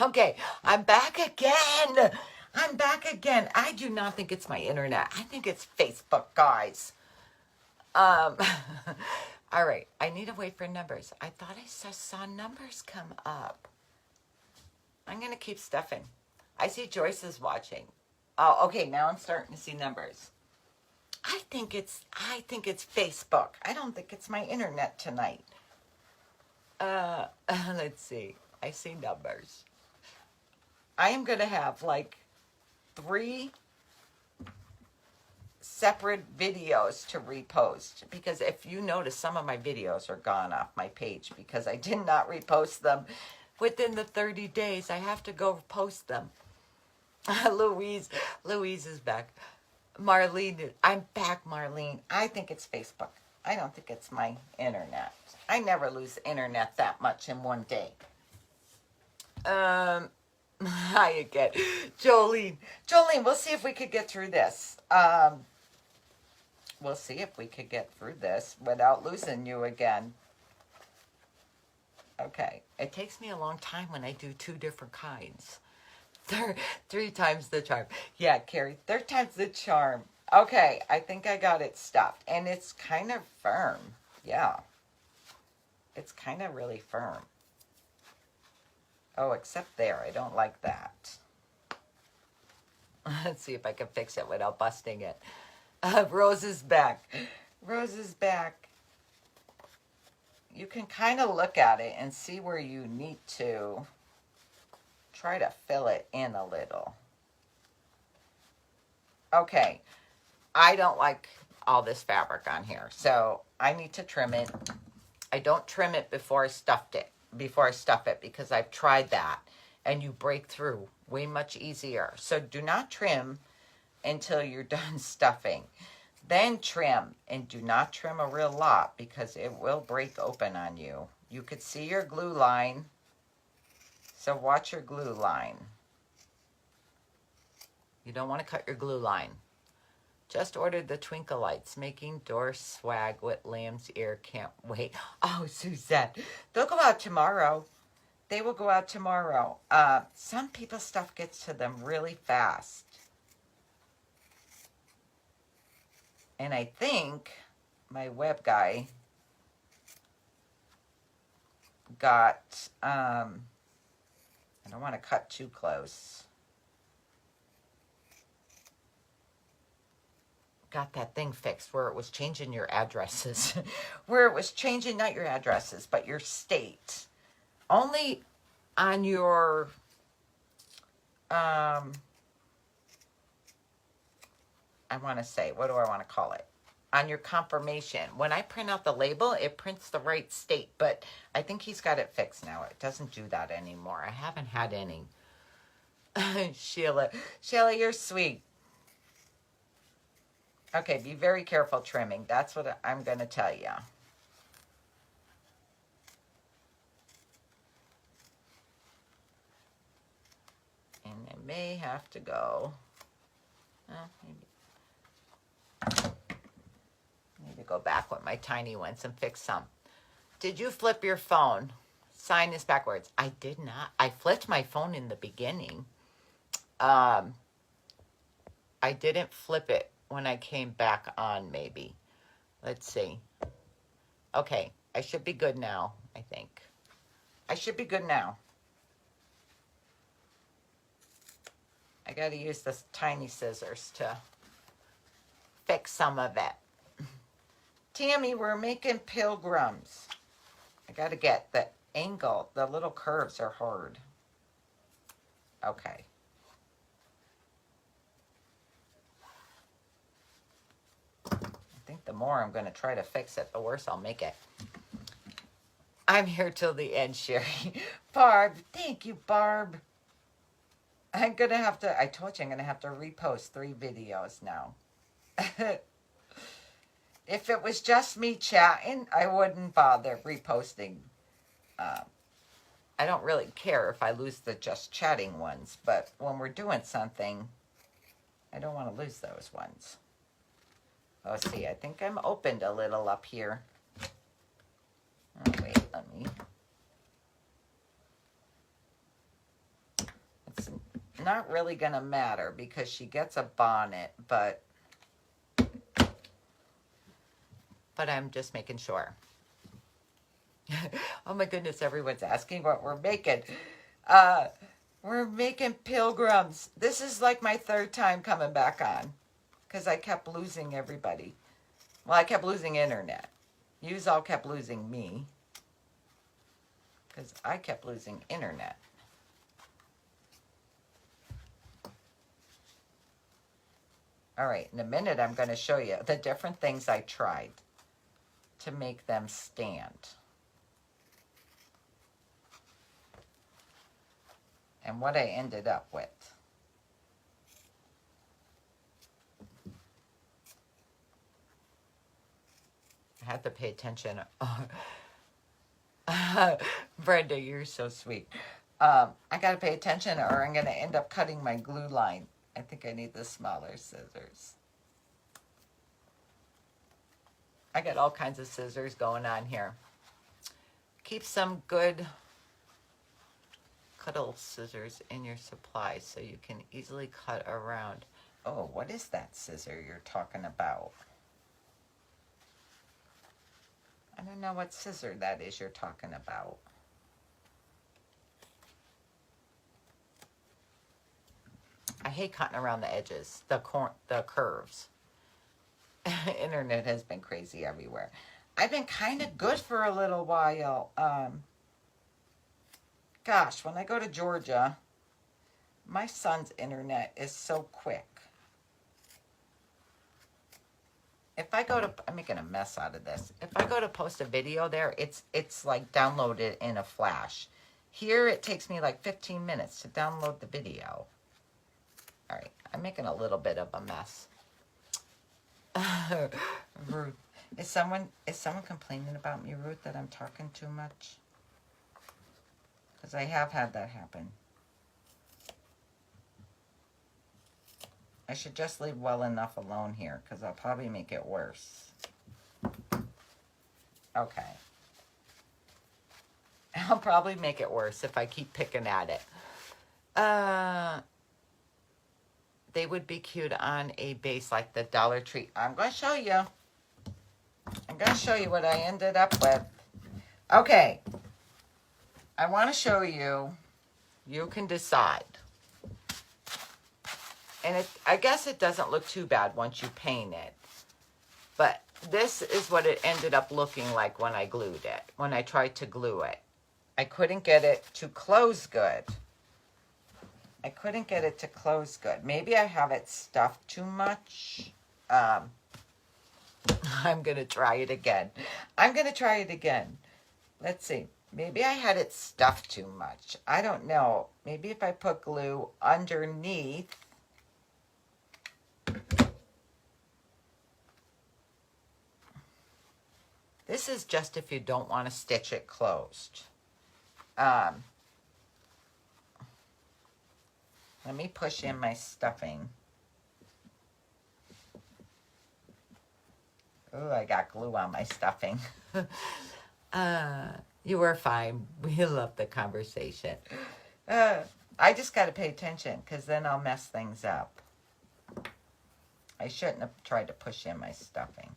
Okay, I'm back again. I'm back again. I do not think it's my internet. I think it's Facebook, guys. Um, all right. I need to wait for numbers. I thought I saw numbers come up. I'm gonna keep stuffing. I see Joyce is watching. Oh, okay. Now I'm starting to see numbers. I think it's Facebook. I don't think it's my internet tonight. Uh, let's see. I see numbers. I am gonna have like 3 separate videos to repost because if you notice, some of my videos are gone off my page because I did not repost them within the 30 days. I have to go post them. Louise is back. Marlene, I'm back, Marlene. I think it's Facebook. I don't think it's my internet. I never lose internet that much in one day. Hi again. Jolene, we'll see if we could get through this. We'll see if we could get through this without losing you again. Okay. It takes me a long time when I do 2 different kinds. 3 times the charm. Yeah, Carrie, 3 times the charm. Okay, I think I got it stuffed. And it's kind of firm. Yeah. It's kind of really firm. Oh, except there. I don't like that. Let's see if I can fix it without busting it. Rose is back. Rose is back. You can kind of look at it and see where you need to try to fill it in a little. Okay. I don't like all this fabric on here, so I need to trim it. I don't trim it before I stuff it because I've tried that and you break through way much easier. So do not trim until you're done stuffing. Then trim, and do not trim a real lot because it will break open on you. You could see your glue line, so watch your glue line. You don't want to cut your glue line. Just ordered the twinkle lights, making door swag with lamb's ear. Can't wait. Oh, Suzette, they'll go out tomorrow. They will go out tomorrow. Some people's stuff gets to them really fast. And I think my web guy got, I don't want to cut too close. Got that thing fixed where it was changing your addresses. Where it was changing not your addresses, but your state. Only on your, I want to say, what do I want to call it? On your confirmation. When I print out the label, it prints the right state, but I think he's got it fixed now. It doesn't do that anymore. I haven't had any. Sheila, you're sweet. Okay, be very careful trimming. That's what I'm going to tell you. And I may have to go. Maybe. Need to go back with my tiny ones and fix some. Did you flip your phone? Sign is backwards. I did not. I flipped my phone in the beginning. I didn't flip it when I came back on, maybe. Let's see. Okay, I should be good now, I think. I should be good now. I got to use this tiny scissors to fix some of it. Tammy, we're making pilgrims. I got to get the angle. The little curves are hard. Okay. I think the more I'm going to try to fix it, the worse I'll make it. I'm here till the end, Sherry. Barb, thank you, Barb. I'm going to have to, I told you I'm going to have to repost 3 videos now. If it was just me chatting, I wouldn't bother reposting. I don't really care if I lose the just chatting ones, but when we're doing something, I don't want to lose those ones. Oh, see, I think I'm opened a little up here. Oh, wait, let me. not really going to matter because she gets a bonnet, but I'm just making sure. Oh my goodness, everyone's asking what we're making. We're making Pilgrims. This is like my third time coming back on because I kept losing everybody. Well, I kept losing internet. Yous all kept losing me because I kept losing internet. All right, in a minute I'm going to show you the different things I tried to make them stand. And what I ended up with. I had to pay attention. Brenda, you're so sweet. I got to pay attention or I'm going to end up cutting my glue line. I think I need the smaller scissors. I got all kinds of scissors going on here. Keep some good cuddle scissors in your supply so you can easily cut around. Oh, what is that scissor you're talking about? I don't know what scissor that is you're talking about. I hate cutting around the edges, the curves. Internet has been crazy everywhere. I've been kind of good for a little while. Gosh, when I go to Georgia, my son's internet is so quick. If I go to, I'm making a mess out of this. If I go to post a video there, it's like downloaded in a flash. Here, it takes me like 15 minutes to download the video. All right, I'm making a little bit of a mess. Ruth, is someone complaining about me, Ruth, that I'm talking too much? Because I have had that happen. I should just leave well enough alone here because I'll probably make it worse. Okay. I'll probably make it worse if I keep picking at it. They would be cute on a base like the Dollar Tree. I'm going to show you. I'm going to show you what I ended up with. Okay. I want to show you. You can decide. And I guess it doesn't look too bad once you paint it. But this is what it ended up looking like when I glued it. When I tried to glue it. I couldn't get it to close good. I couldn't get it to close good. Maybe I have it stuffed too much. I'm going to try it again. Let's see. Maybe I had it stuffed too much. I don't know. Maybe if I put glue underneath. This is just if you don't want to stitch it closed. Let me push in my stuffing. Oh, I got glue on my stuffing. You were fine. We love the conversation. I just got to pay attention because then I'll mess things up. I shouldn't have tried to push in my stuffing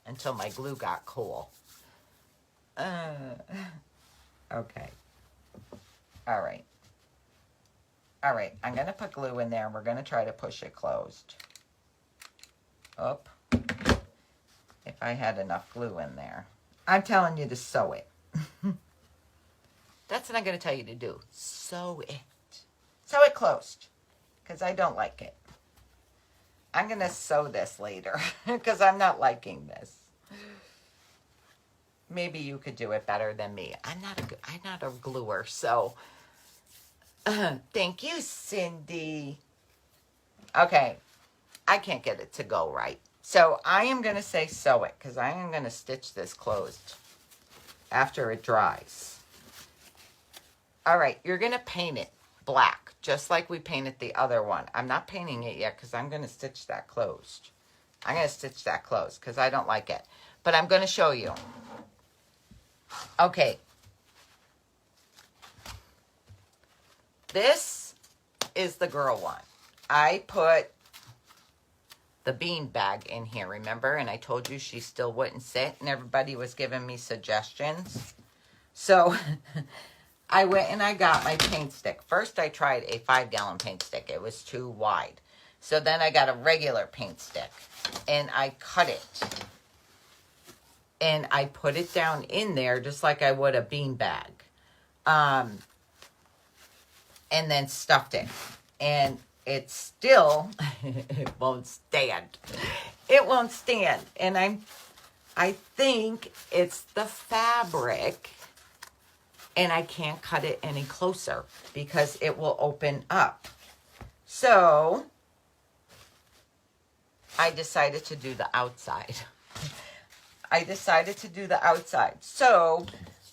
until my glue got cool. Okay. All right. All right. I'm going to put glue in there and we're going to try to push it closed. Oop. If I had enough glue in there. I'm telling you to sew it. That's what I'm going to tell you to do. Sew it. Sew it closed. Because I don't like it. I'm going to sew this later. Because I'm not liking this. Maybe you could do it better than me. I'm not a gluer. So, thank you, Cindy. Okay. I can't get it to go right. So I am going to say sew it because I am going to stitch this closed after it dries. All right, you're going to paint it black just like we painted the other one. I'm not painting it yet because I'm going to stitch that closed. I'm going to stitch that closed because I don't like it. But I'm going to show you. Okay. This is the girl one. I put the bean bag in here, remember? And I told you she still wouldn't sit, and everybody was giving me suggestions. So I went and I got my paint stick. First, I tried a 5-gallon paint stick. It was too wide. So then I got a regular paint stick, and I cut it. And I put it down in there just like I would a bean bag. And then stuffed it. And it still, it won't stand. It won't stand. And I think it's the fabric. And I can't cut it any closer because it will open up. So I decided to do the outside. So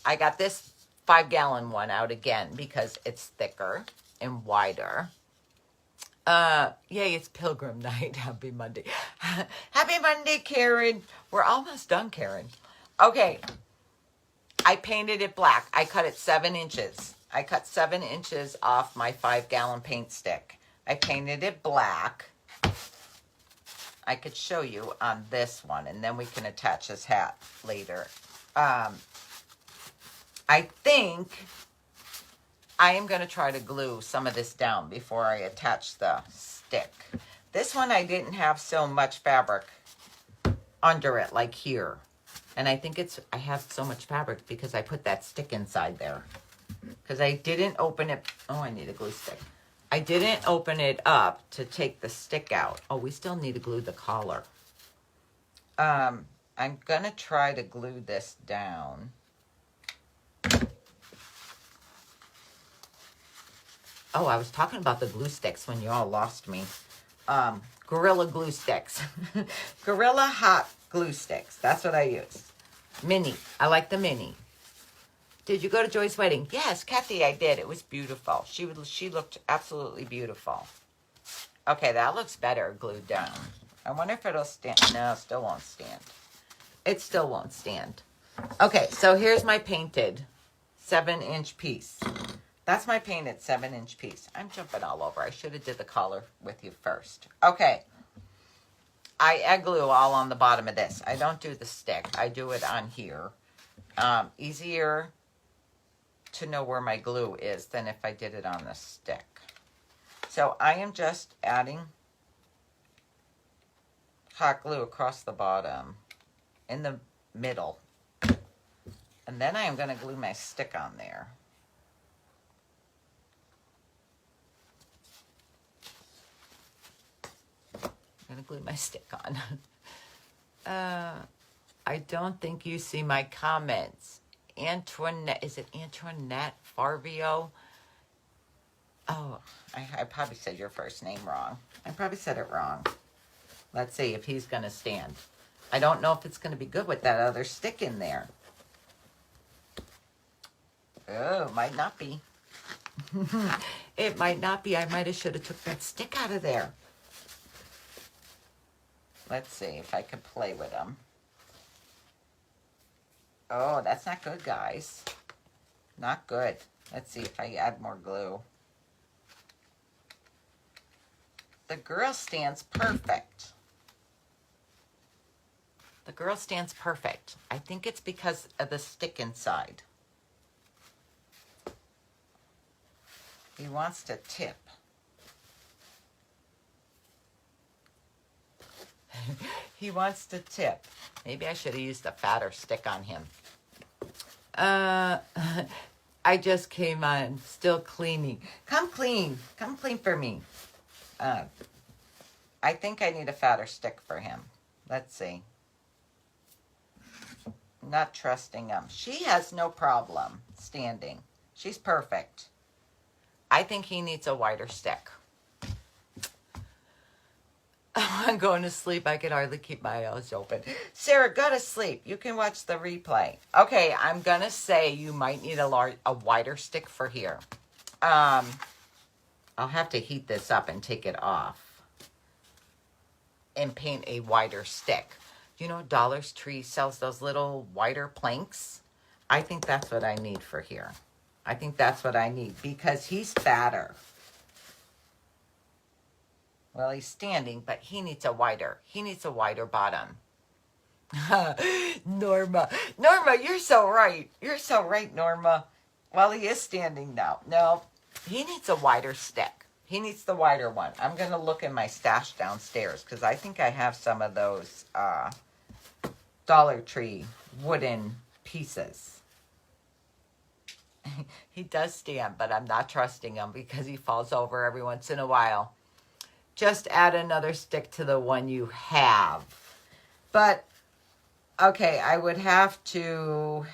I got this 5-gallon one out again because it's thicker and wider. Yay, it's Pilgrim night. Happy Monday. Happy Monday, Karen. We're almost done, Karen. Okay. I painted it black. I cut it 7 inches. I cut 7 inches off my 5-gallon paint stick. I painted it black. I could show you on this one, and then we can attach his hat later. I think I am going to try to glue some of this down before I attach the stick. This one I didn't have so much fabric under it like here. And I think I have so much fabric because I put that stick inside there. Because I didn't open it. Oh, I need a glue stick. I didn't open it up to take the stick out. Oh, we still need to glue the collar. I'm going to try to glue this down. Oh, I was talking about the glue sticks when you all lost me. Gorilla glue sticks. Gorilla hot glue sticks. That's what I use. Mini. I like the mini. Did you go to Joy's wedding? Yes, Kathy, I did. It was beautiful. She looked absolutely beautiful. Okay, that looks better glued down. I wonder if it'll stand. No, it still won't stand. It still won't stand. Okay, so here's my painted 7-inch piece. That's my painted 7-inch piece. I'm jumping all over. I should have did the collar with you first. Okay. I egg glue all on the bottom of this. I don't do the stick. I do it on here. Easier to know where my glue is than if I did it on the stick. So I am just adding hot glue across the bottom in the middle. And then I am going to glue my stick on there. I'm going to glue my stick on. I don't think you see my comments. Antoinette, is it Antoinette Farvio? Oh, I probably said your first name wrong. I probably said it wrong. Let's see if he's going to stand. I don't know if it's going to be good with that other stick in there. Oh, might not be. It might not be. I might have should have took that stick out of there. Let's see if I can play with them. Oh, that's not good, guys. Not good. Let's see if I add more glue. The girl stands perfect. The girl stands perfect. I think it's because of the stick inside. He wants to tip. He wants to tip. Maybe I should have used a fatter stick on him. I just came on, still cleaning. Come clean. Come clean for me. I think I need a fatter stick for him. Let's see. Not trusting him. She has no problem standing. She's perfect. I think he needs a wider stick. I'm going to sleep. I can hardly keep my eyes open. Sarah, go to sleep. You can watch the replay. Okay, I'm going to say you might need a wider stick for here. I'll have to heat this up and take it off and paint a wider stick. You know, Dollar Tree sells those little wider planks. I think that's what I need for here. I think that's what I need because he's fatter. Well, he's standing, but he needs a wider bottom. Norma, you're so right. You're so right, Norma. Well, he is standing now. No, he needs a wider stick. He needs the wider one. I'm going to look in my stash downstairs because I think I have some of those Dollar Tree wooden pieces. He does stand, but I'm not trusting him because he falls over every once in a while. Just add another stick to the one you have. But, okay, I would have to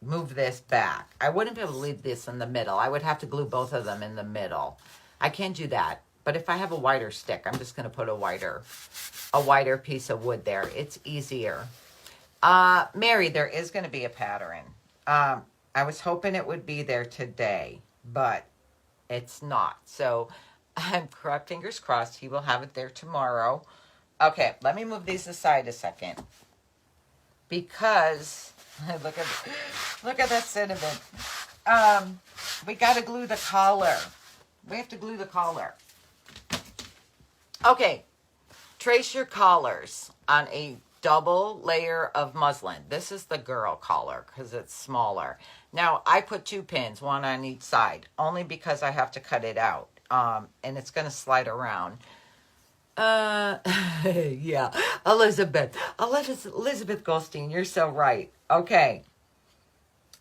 move this back. I wouldn't be able to leave this in the middle. I would have to glue both of them in the middle. I can't do that. But if I have a wider stick, I'm just going to put a wider piece of wood there. It's easier. Mary, there is going to be a pattern. I was hoping it would be there today, but it's not. So I'm fingers crossed he will have it there tomorrow. Okay, let me move these aside a second. Because, look at that cinnamon. We got to glue the collar. We have to glue the collar. Okay, trace your collars on a double layer of muslin. This is the girl collar because it's smaller. Now, I put 2 pins, one on each side, only because I have to cut it out. And it's going to slide around. Yeah, Elizabeth Goldstein, you're so right. Okay.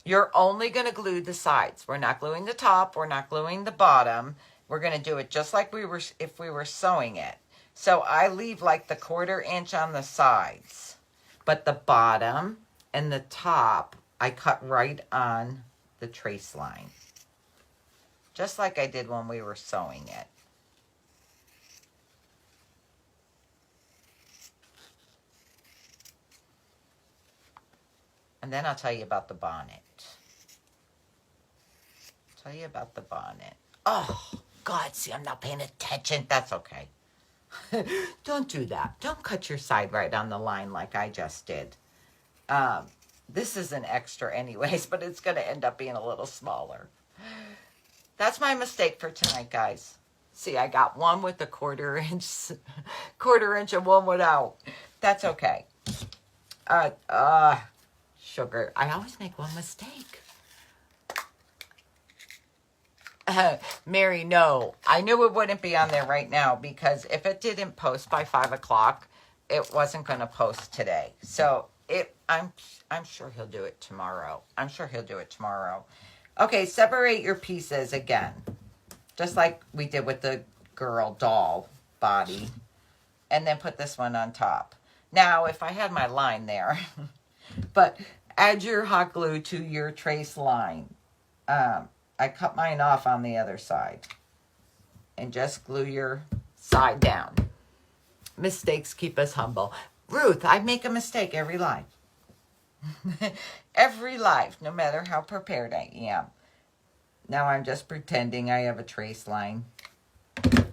You're only going to glue the sides. We're not gluing the top. We're not gluing the bottom. We're going to do it just like if we were sewing it. So I leave like the 1/4 inch on the sides. But the bottom and the top, I cut right on the trace line. Just like I did when we were sewing it. And then I'll tell you about the bonnet. Oh, God, see, I'm not paying attention. That's okay. Don't do that. Don't cut your side right on the line like I just did. This is an extra anyways, but it's going to end up being a little smaller. That's my mistake for tonight, guys. See, I got one with the 1/4 inch and one without. That's okay. Sugar. I always make one mistake. Mary, no. I knew it wouldn't be on there right now because if it didn't post by 5 o'clock, it wasn't going to post today. So I'm sure he'll do it tomorrow. Okay, separate your pieces again. Just like we did with the girl doll body. And then put this one on top. Now, if I had my line there, but add your hot glue to your trace line. I cut mine off on the other side. And just glue your side down. Mistakes keep us humble. Ruth, I make a mistake every life. Every life, no matter how prepared I am. Now I'm just pretending I have a trace line.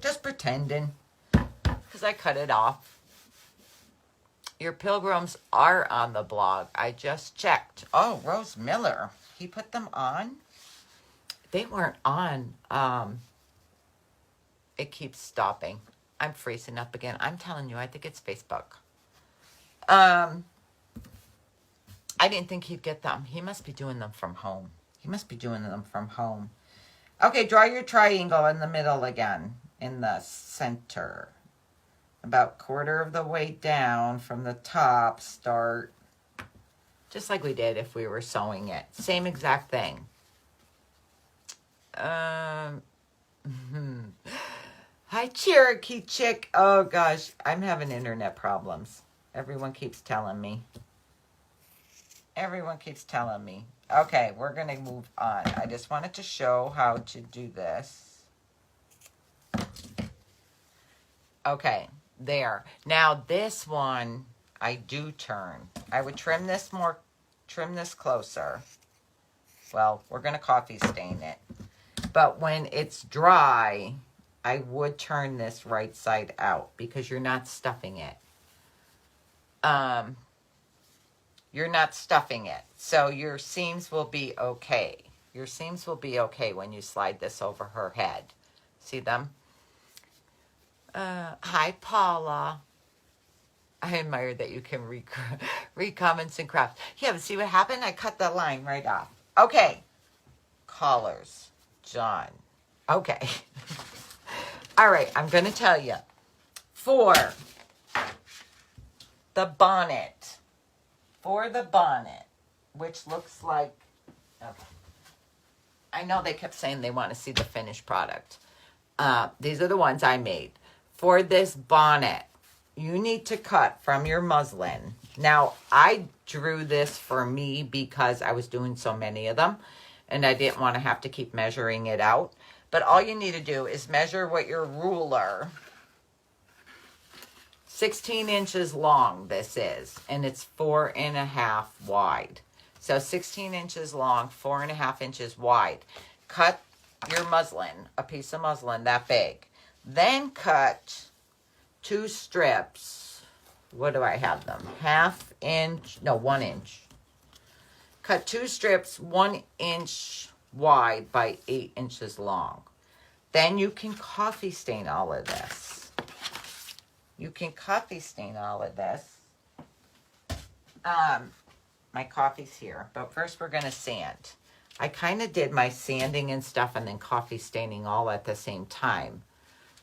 Just pretending. Because I cut it off. Your Pilgrims are on the blog. I just checked. Oh, Rose Miller. He put them on? They weren't on. It keeps stopping. I'm freezing up again. I'm telling you, I think it's Facebook. I didn't think he'd get them. He must be doing them from home. Okay, draw your triangle in the middle again. In the center. About 1/4 of the way down from the top. Start. Just like we did if we were sewing it. Same exact thing. Hi, Cherokee Chick. Oh, gosh. I'm having internet problems. Everyone keeps telling me. Okay, we're going to move on. I just wanted to show how to do this. Okay, there. Now, this one, I do turn. I would trim this closer. Well, we're going to coffee stain it. But when it's dry, I would turn this right side out because you're not stuffing it. So your seams will be okay. When you slide this over her head. See them? Hi, Paula. I admire that you can read comments and crafts. Yeah, but see what happened? I cut the line right off. Okay. Callers. John. Okay. All right, I'm going to tell you. For the bonnet, which looks like, okay. I know they kept saying they want to see the finished product. These are the ones I made. For this bonnet, you need to cut from your muslin. Now, I drew this for me because I was doing so many of them, and I didn't want to have to keep measuring it out. But all you need to do is measure what your ruler, 16 inches long this is, and it's 4.5 wide. So 16 inches long, 4.5 inches wide. Cut your muslin, a piece of muslin that big. Then cut 2 strips. What do I have them? 1 inch. Cut 2 strips 1 inch wide by 8 inches long. Then you can coffee stain all of this. My coffee's here, but first we're going to sand. I kind of did my sanding and stuff and then coffee staining all at the same time.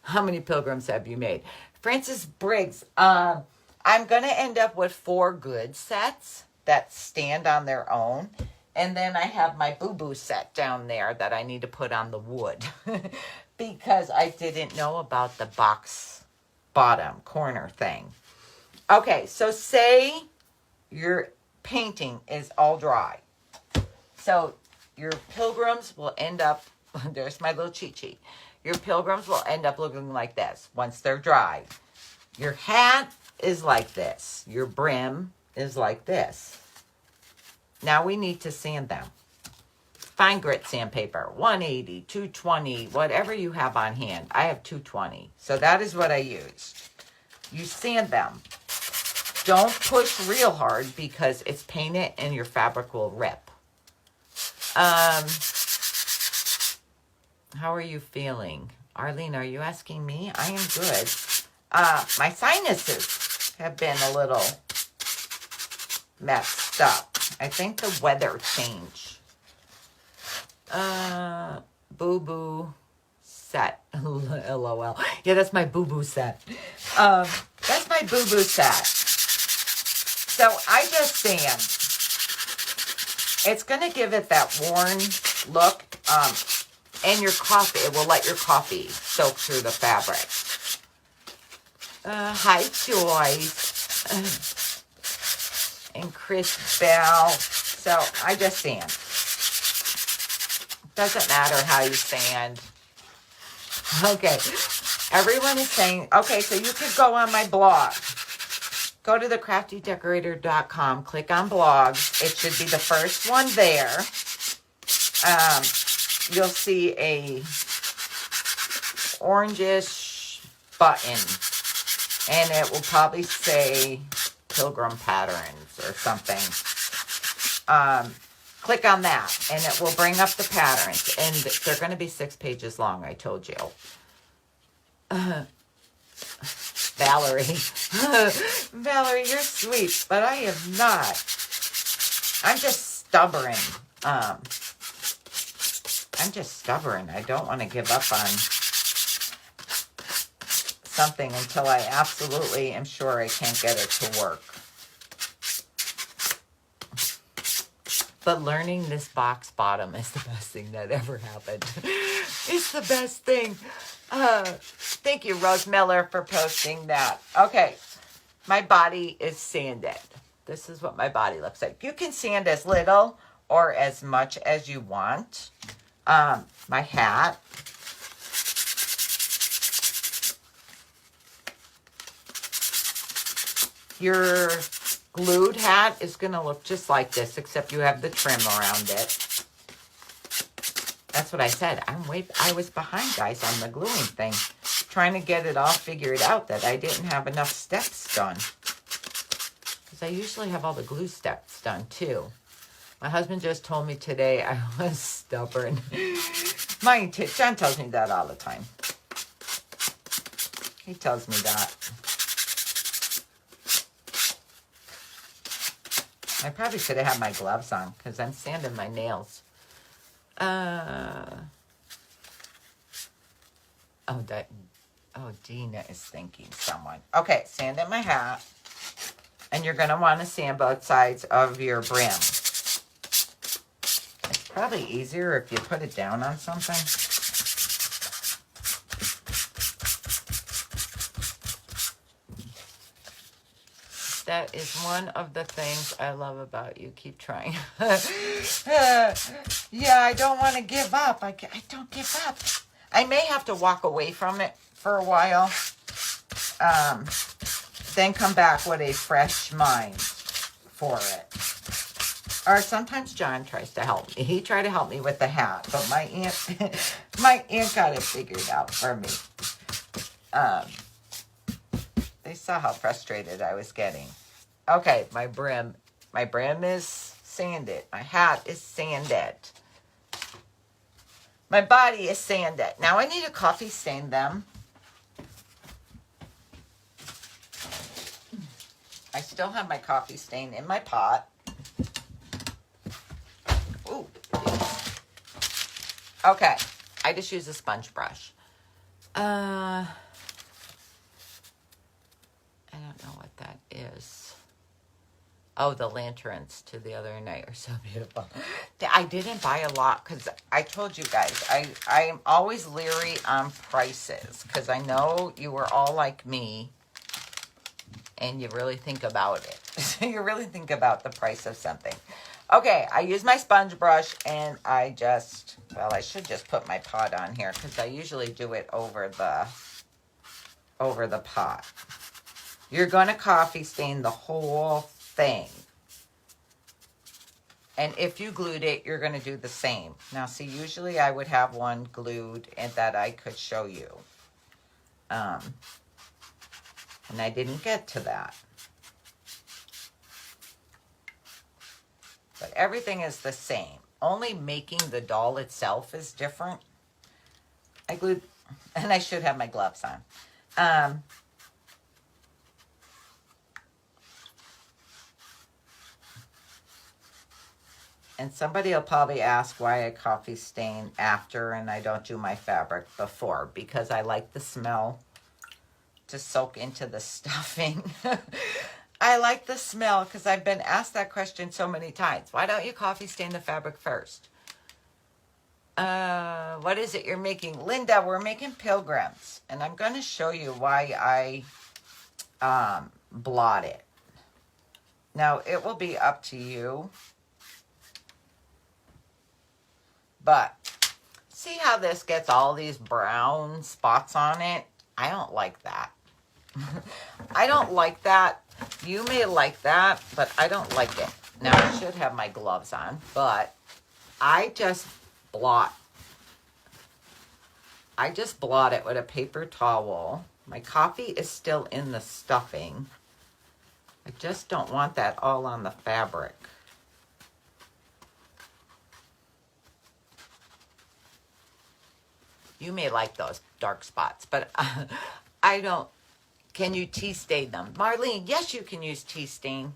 How many pilgrims have you made? Francis Briggs, I'm going to end up with 4 good sets that stand on their own. And then I have my boo-boo set down there that I need to put on the wood because I didn't know about the box bottom corner thing. Okay, so say your painting is all dry. So your pilgrims will end up, there's my little cheat sheet. Your pilgrims will end up looking like this once they're dry. Your hat is like this. Your brim is like this. Now we need to sand them. Fine grit sandpaper, 180, 220, whatever you have on hand. I have 220. So that is what I used. You sand them. Don't push real hard because it's painted and your fabric will rip. How are you feeling? Arlene, are you asking me? I am good. My sinuses have been a little messed up. I think the weather change. Boo-boo set. LOL. Yeah, that's my boo-boo set. That's my boo-boo set. So I just sand. It's going to give it that worn look. And your coffee, it will let your coffee soak through the fabric. Hi, Joyce. And Chris Bell. So I just sand. Doesn't matter how you sand. Okay. Everyone is saying, okay, so you could go on my blog. Go to thecraftydecorator.com. Click on blogs. It should be the first one there. You'll see a orangish button. And it will probably say Pilgrim Patterns or something. Click on that and it will bring up the patterns. And they're going to be 6 pages long, I told you. Valerie. Valerie, you're sweet, but I am not. I'm just stubborn. I don't want to give up on something until I absolutely am sure I can't get it to work. But learning this box bottom is the best thing that ever happened. It's the best thing. Thank you, Rose Miller, for posting that. Okay, my body is sanded. This is what my body looks like. You can sand as little or as much as you want. My hat. Your glued hat is going to look just like this, except you have the trim around it. That's what I said. I was behind, guys, on the gluing thing. Trying to get it all figured out that I didn't have enough steps done. Because I usually have all the glue steps done, too. My husband just told me today I was stubborn. John tells me that all the time. He tells me that. I probably should have had my gloves on because I'm sanding my nails. Dina is thinking someone. Okay, sanding my hat. And you're going to want to sand both sides of your brim. It's probably easier if you put it down on something. That is one of the things I love about you. Keep trying. Yeah, I don't want to give up. I don't give up. I may have to walk away from it for a while. Then come back with a fresh mind for it. Or sometimes John tries to help me. He tried to help me with the hat, but my aunt got it figured out for me. They saw how frustrated I was getting. Okay, my brim is sanded. My hat is sanded. My body is sanded. Now I need to coffee stain them. I still have my coffee stain in my pot. Ooh. Okay. I just use a sponge brush. I don't know what that is. Oh, the lanterns to the other night are so beautiful. I didn't buy a lot because I told you guys, I'm always leery on prices because I know you were all like me. And you really think about it. You really think about the price of something. Okay, I use my sponge brush and I should just put my pot on here because I usually do it over the pot. You're going to coffee stain the whole thing. And if you glued it, you're going to do the same. Now, see, usually I would have one glued and that I could show you. And I didn't get to that. But everything is the same. Only making the doll itself is different. I glued, and I should have my gloves on. And somebody will probably ask why I coffee stain after and I don't do my fabric before. Because I like the smell to soak into the stuffing. I like the smell because I've been asked that question so many times. Why don't you coffee stain the fabric first? What is it you're making? Linda, we're making Pilgrims. And I'm going to show you why I blot it. Now, it will be up to you. But see how this gets all these brown spots on it? I don't like that. I don't like that. You may like that, but I don't like it. Now, I should have my gloves on, but I just blot it with a paper towel. My coffee is still in the stuffing. I just don't want that all on the fabric. You may like those dark spots, but I don't. Can you tea stain them? Marlene, yes, you can use tea stain.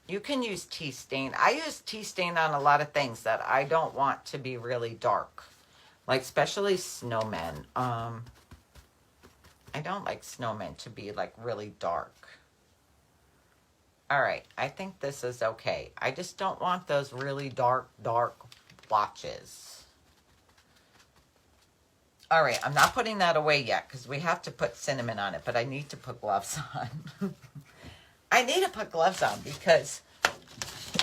You can use tea stain. I use tea stain on a lot of things that I don't want to be really dark. Like, especially snowmen. I don't like snowmen to be, like, really dark. All right, I think this is okay. I just don't want those really dark blotches. All right, I'm not putting that away yet because we have to put cinnamon on it, but I need to put gloves on. I need to put gloves on because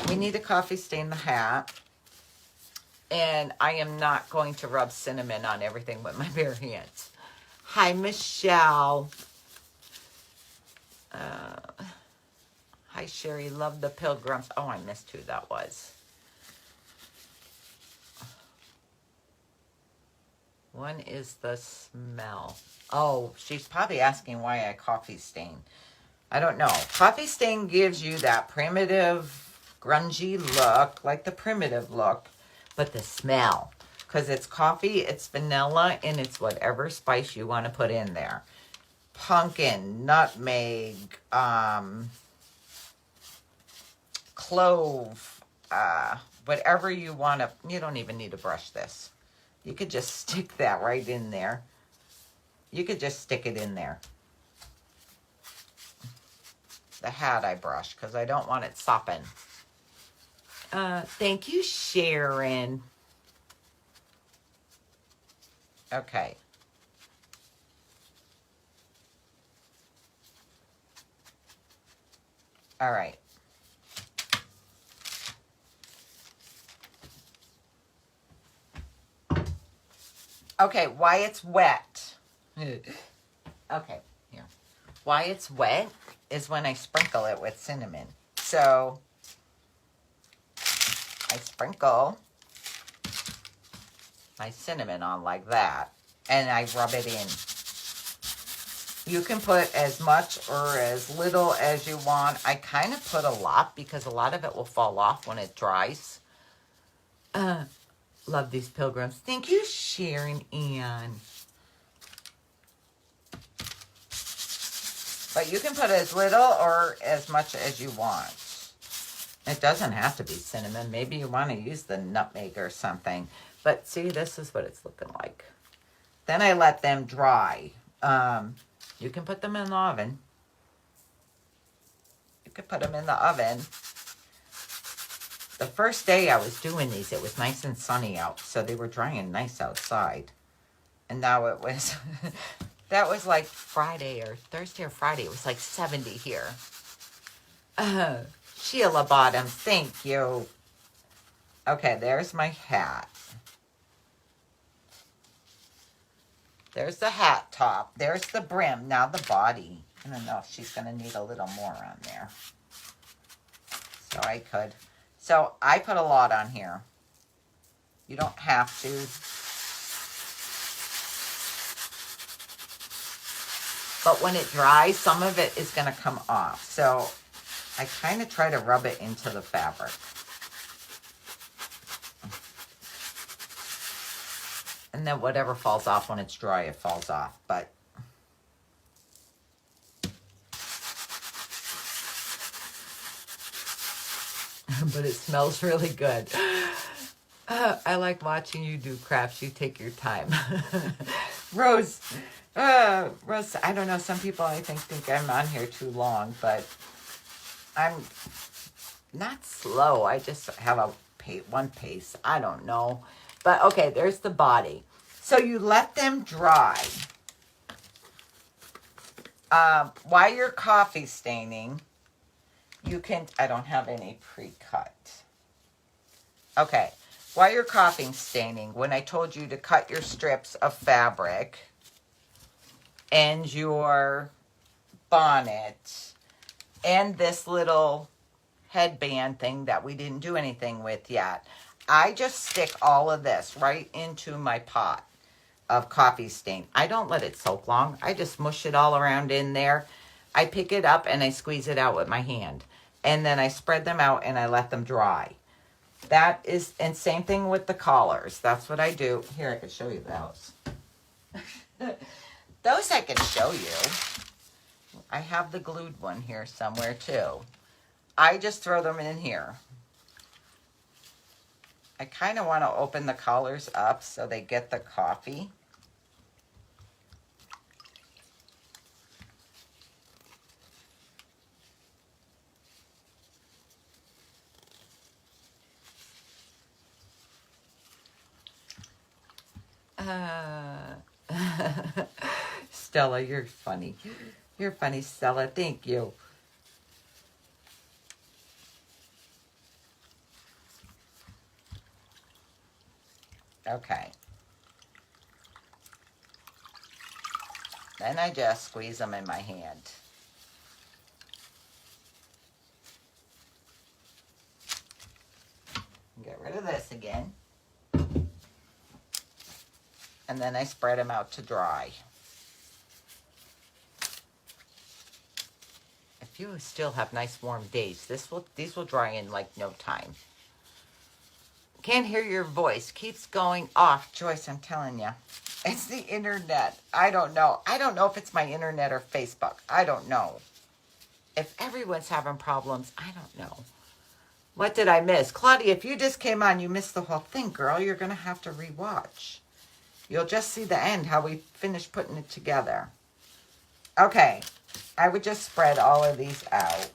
we need to coffee stain the hat. And I am not going to rub cinnamon on everything with my bare hands. Hi, Michelle. Hi, Sherry. Love the Pilgrims. Oh, I missed who that was. One is the smell. Oh, she's probably asking why I coffee stain. I don't know. Coffee stain gives you that primitive, grungy look, like the primitive look, but the smell. because it's coffee, it's vanilla, and it's whatever spice you want to put in there. Pumpkin, nutmeg, clove, whatever you want to. You don't even need to brush this. You could just stick that right in there. You could just stick it in there. The hat I brush because I don't want it sopping. Thank you, Sharon. Okay. All right. Okay, why it's wet. Okay, here. Why it's wet is when I sprinkle it with cinnamon. So I sprinkle my cinnamon on like that, and I rub it in. You can put as much or as little as you want. I kind of put a lot because a lot of it will fall off when it dries. Love these Pilgrims. Thank you, Sharon Ann. But you can put as little or as much as you want. It doesn't have to be cinnamon. Maybe you want to use the nutmeg or something. But see, this is what it's looking like. Then I let them dry. You can put them in the oven. You could put them in the oven. The first day I was doing these, it was nice and sunny out. So they were drying nice outside. And now it was, that was like Friday or Thursday or Friday. It was like 70 here. Sheila Bottom, thank you. Okay, there's my hat. There's the hat top. There's the brim. Now the body. I don't know if she's going to need a little more on there. So I could. So I put a lot on here. You don't have to. But when it dries, some of it is going to come off. So I kind of try to rub it into the fabric. And then whatever falls off when it's dry, it falls off. But but it smells really good. I like watching you do crafts. You take your time. Rose, Rose, I don't know. Some people, I think I'm on here too long, but I'm not slow. I just have one pace. I don't know. But okay, there's the body. So you let them dry. While you're coffee staining, you can, I don't have any pre-cut. Okay, while you're coffee staining, when I told you to cut your strips of fabric and your bonnet and this little headband thing that we didn't do anything with yet, I just stick all of this right into my pot of coffee stain. I don't let it soak long. I just mush it all around in there. I pick it up and I squeeze it out with my hand. And then I spread them out and I let them dry. That is, and same thing with the collars. That's what I do. Here, I can show you those. Those I can show you. I have the glued one here somewhere too. I just throw them in here. I kind of want to open the collars up so they get the coffee. Stella, you're funny. You're funny, Stella. Thank you. Okay. Then I just squeeze them in my hand. Get rid of this again. And then I spread them out to dry. If you still have nice warm days, these will dry in like no time. Can't hear your voice. Keeps going off. Joyce, I'm telling you. It's the internet. I don't know. I don't know if it's my internet or Facebook. I don't know. If everyone's having problems, I don't know. What did I miss? Claudia, if you just came on, you missed the whole thing, girl. You're going to have to rewatch. You'll just see the end, how we finished putting it together. Okay. I would just spread all of these out.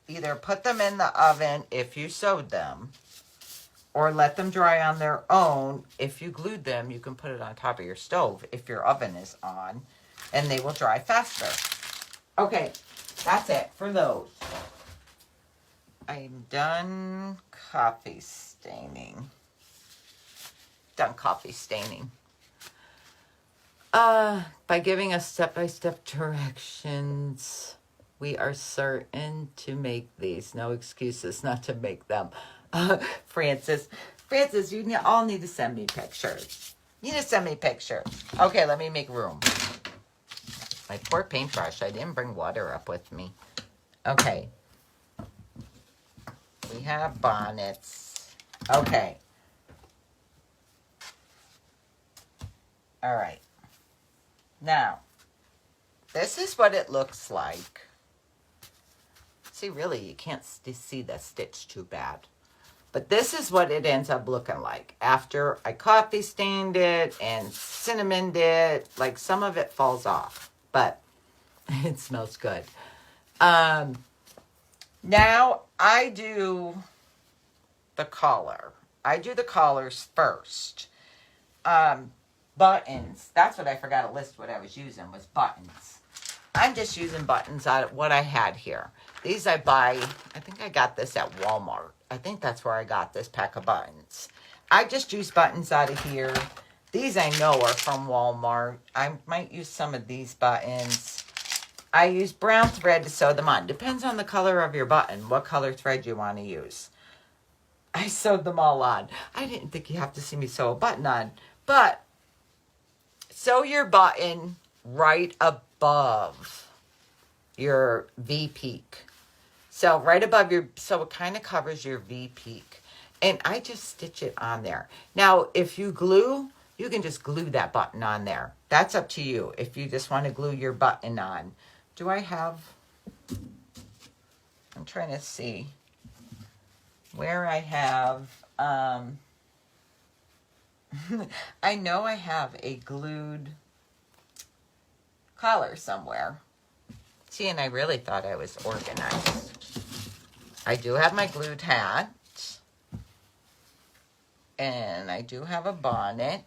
Either put them in the oven if you sewed them, or let them dry on their own. If you glued them, you can put it on top of your stove if your oven is on, and they will dry faster. Okay, that's it for those. I'm done coffee staining. By giving us step-by-step directions, we are certain to make these. No excuses not to make them. Francis, you all need to send me pictures. You need to send me pictures. Okay, let me make room. My poor paintbrush. I didn't bring water up with me. Okay. We have bonnets. Okay. All right. Now, this is what it looks like. See, really, you can't see the stitch too bad. But this is what it ends up looking like after I coffee stained it and cinnamoned it. Like, some of it falls off, but it smells good. Now I do the collar. I do the collars first. Buttons. That's what I forgot to list. What I was using was buttons. I'm just using buttons out of what I had here. These I buy, I think I got this at Walmart. I think that's where I got this pack of buttons. I just use buttons out of here. These I know are from Walmart. I might use some of these buttons. I use brown thread to sew them on. Depends on the color of your button, what color thread you want to use. I sewed them all on. I didn't think you have to see me sew a button on, but sew your button right above your V-peak. So right above so it kind of covers your V-peak. And I just stitch it on there. Now, if you glue, you can just glue that button on there. That's up to you if you just want to glue your button on. Do I have, I'm trying to see where I have, I know I have a glued collar somewhere. See, and I really thought I was organized. I do have my glued hat. And I do have a bonnet.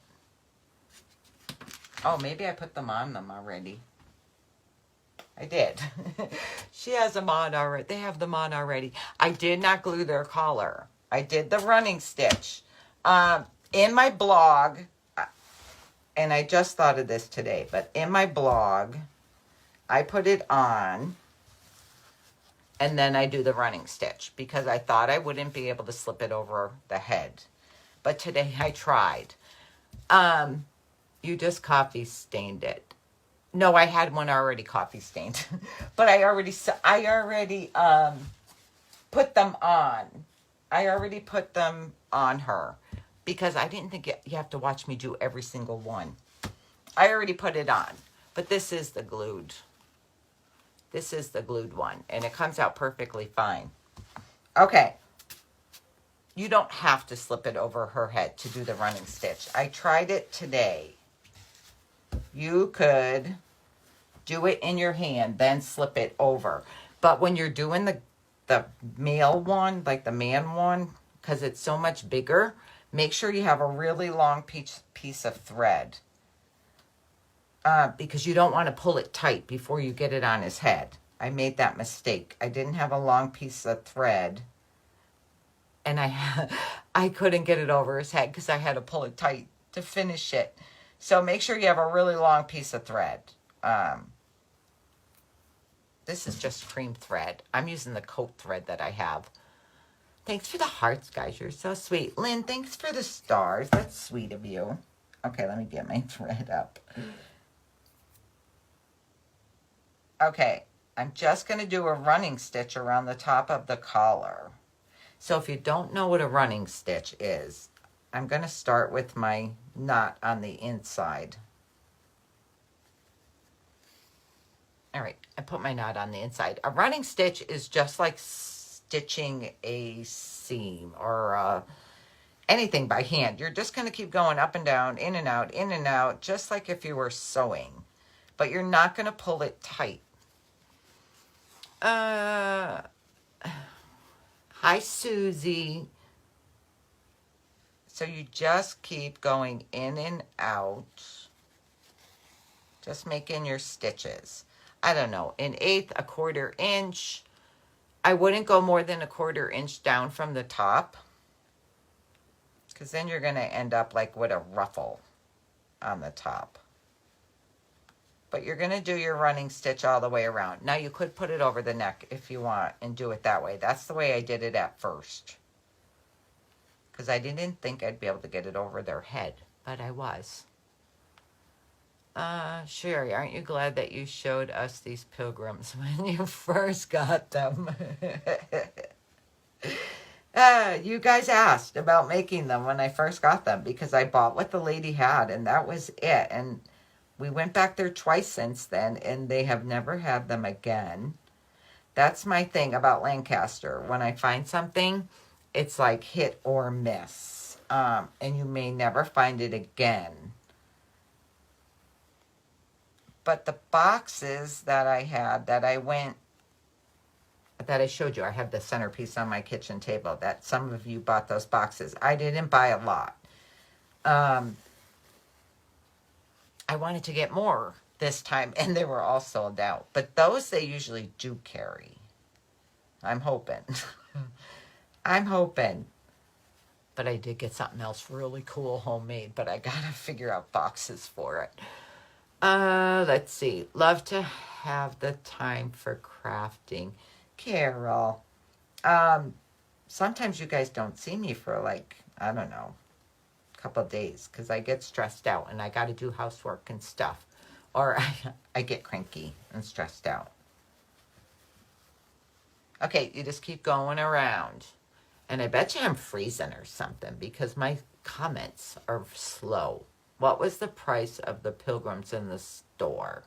Oh, maybe I put them on them already. I did. She has them on already. They have them on already. I did not glue their collar. I did the running stitch. In my blog, and I just thought of this today, but in my blog, I put it on, and then I do the running stitch because I thought I wouldn't be able to slip it over the head. But today I tried. You just coffee stained it. No, I had one already coffee stained, but I already put them on. I already put them on her because I didn't think you have to watch me do every single one. I already put it on, but this is the glued. This is the glued one, and it comes out perfectly fine. Okay. You don't have to slip it over her head to do the running stitch. I tried it today. You could do it in your hand, then slip it over. But when you're doing the male one, like the man one, because it's so much bigger, make sure you have a really long piece of thread. Because you don't want to pull it tight before you get it on his head. I made that mistake. I didn't have a long piece of thread. And I couldn't get it over his head because I had to pull it tight to finish it. So make sure you have a really long piece of thread. This is just cream thread. I'm using the coat thread that I have. Thanks for the hearts, guys. You're so sweet. Lynn, thanks for the stars. That's sweet of you. Okay, let me get my thread up. Okay, I'm just going to do a running stitch around the top of the collar. So if you don't know what a running stitch is, I'm going to start with my knot on the inside. All right, I put my knot on the inside. A running stitch is just like stitching a seam or anything by hand. You're just going to keep going up and down, in and out, just like if you were sewing. But you're not going to pull it tight. Hi, Susie. So you just keep going in and out. Just making your stitches. I don't know, an eighth, a quarter inch. I wouldn't go more than a quarter inch down from the top, because then you're going to end up like with a ruffle on the top. But you're going to do your running stitch all the way around. Now you could put it over the neck if you want and do it that way. That's the way I did it at first, because I didn't think I'd be able to get it over their head, but I was. Sherry, aren't you glad that you showed us these pilgrims when you first got them? You guys asked about making them when I first got them, because I bought what the lady had and that was it. And we went back there twice since then and they have never had them again. That's my thing about Lancaster. When I find something, it's like hit or miss. And you may never find it again. But the boxes that I had, that I showed you, I have the centerpiece on my kitchen table, that some of you bought those boxes. I didn't buy a lot. I wanted to get more this time, and they were all sold out. But those they usually do carry. I'm hoping. I'm hoping. But I did get something else really cool homemade, but I gotta figure out boxes for it. Let's see. Love to have the time for crafting. Carol. Sometimes you guys don't see me for like, I don't know, a couple of days, because I get stressed out and I got to do housework and stuff. Or I get cranky and stressed out. Okay, you just keep going around. And I bet you I'm freezing or something because my comments are slow. What was the price of the Pilgrims in the store?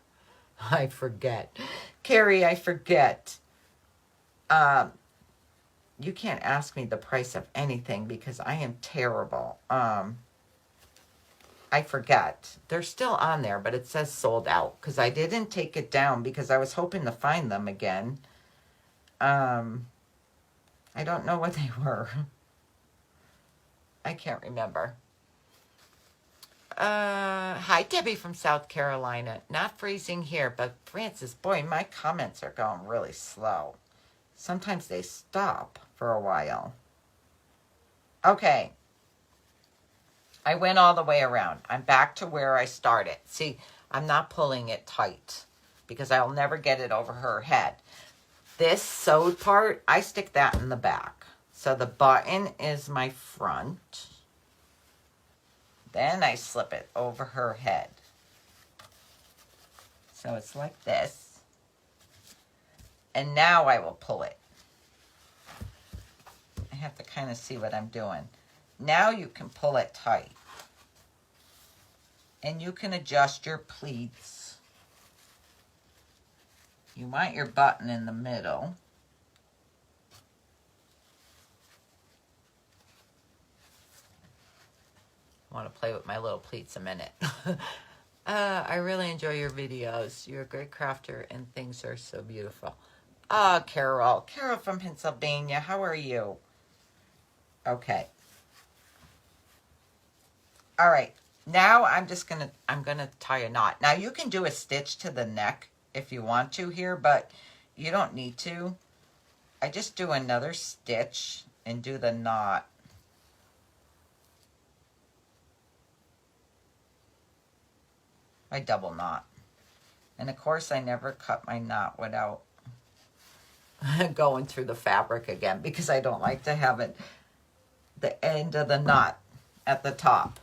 I forget. Carrie, I forget. You can't ask me the price of anything because I am terrible. I forget. They're still on there, but it says sold out because I didn't take it down because I was hoping to find them again. I don't know what they were. I can't remember. Hi, Debbie from South Carolina. Not freezing here, but Francis, boy, my comments are going really slow. Sometimes they stop for a while. Okay. I went all the way around. I'm back to where I started. See, I'm not pulling it tight because I'll never get it over her head. This sewed part, I stick that in the back. So the button is my front. Then I slip it over her head. So it's like this. And now I will pull it. I have to kind of see what I'm doing. Now you can pull it tight. And you can adjust your pleats. You want your button in the middle. I want to play with my little pleats a minute. I really enjoy your videos. You're a great crafter and things are so beautiful. Carol. Carol from Pennsylvania. How are you? Okay. All right. Now I'm gonna tie a knot. Now you can do a stitch to the neck if you want to here, but you don't need to. I just do another stitch and do the knot. I double knot. And of course I never cut my knot without going through the fabric again because I don't like to have it the end of the knot at the top.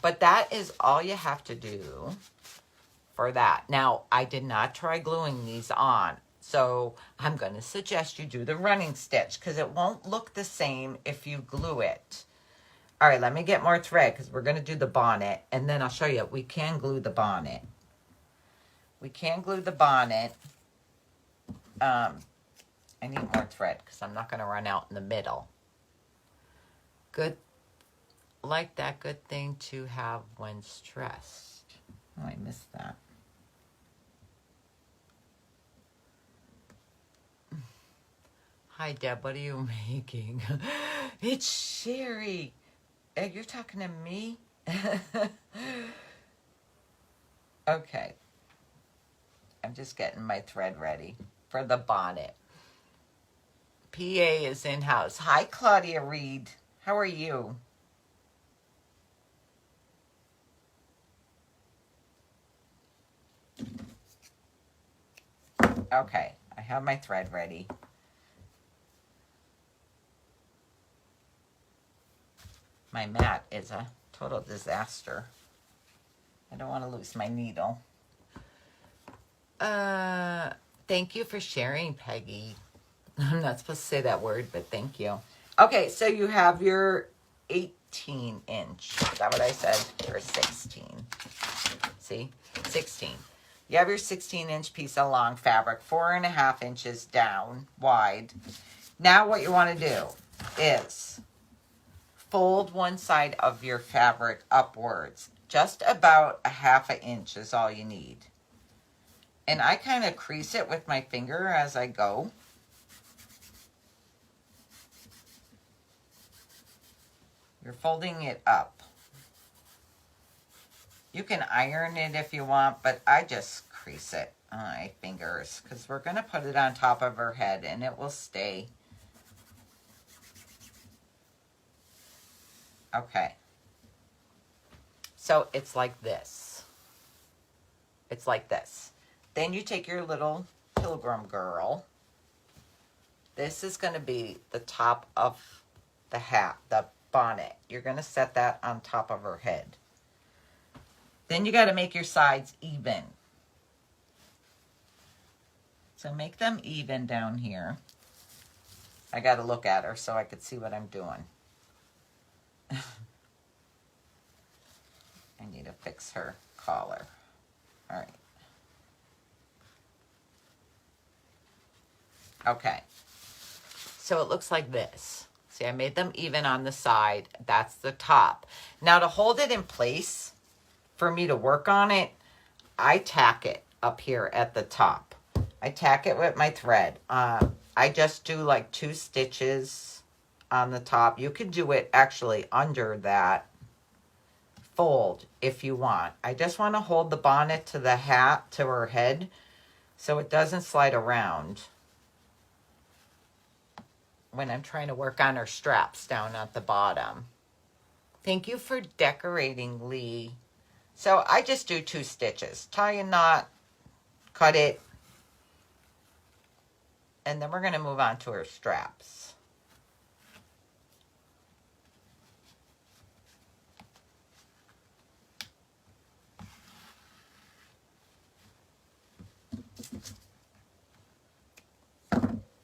But that is all you have to do for that. Now, I did not try gluing these on. So I'm going to suggest you do the running stitch because it won't look the same if you glue it. All right, let me get more thread because we're going to do the bonnet, and then I'll show you. We can glue the bonnet. We can glue the bonnet. I need more thread because I'm not going to run out in the middle. Good, like that, good thing to have when stressed. Oh, I missed that. Hi, Deb, what are you making? It's Sherry. You're talking to me? Okay. I'm just getting my thread ready for the bonnet. PA is in-house. Hi, Claudia Reed. How are you? Okay, I have my thread ready. My mat is a total disaster. I don't want to lose my needle. Thank you for sharing, Peggy. I'm not supposed to say that word, but thank you. Okay, so you have your 18 inch. Is that what I said? Or 16? See? 16. You have your 16-inch piece of long fabric, 4.5 inches down wide. Now what you want to do is fold one side of your fabric upwards. Just about 1/2 inch is all you need. And I kind of crease it with my finger as I go. You're folding it up. You can iron it if you want, but I just crease it on my fingers because we're going to put it on top of her head and it will stay. Okay. So it's like this. It's like this. Then you take your little Pilgrim girl. This is going to be the top of the hat, the bonnet. You're going to set that on top of her head. Then you got to make your sides even. So make them even down here. I got to look at her so I could see what I'm doing. I need to fix her collar. All right. Okay. So it looks like this. See, I made them even on the side. That's the top. Now to hold it in place, for me to work on it, I tack it up here at the top. I tack it with my thread. I just do like 2 stitches on the top. You could do it actually under that fold if you want. I just want to hold the bonnet to the hat, to her head, so it doesn't slide around when I'm trying to work on her straps down at the bottom. Thank you for decorating, Lee. So I just do 2 stitches. Tie a knot, cut it, and then we're going to move on to her straps.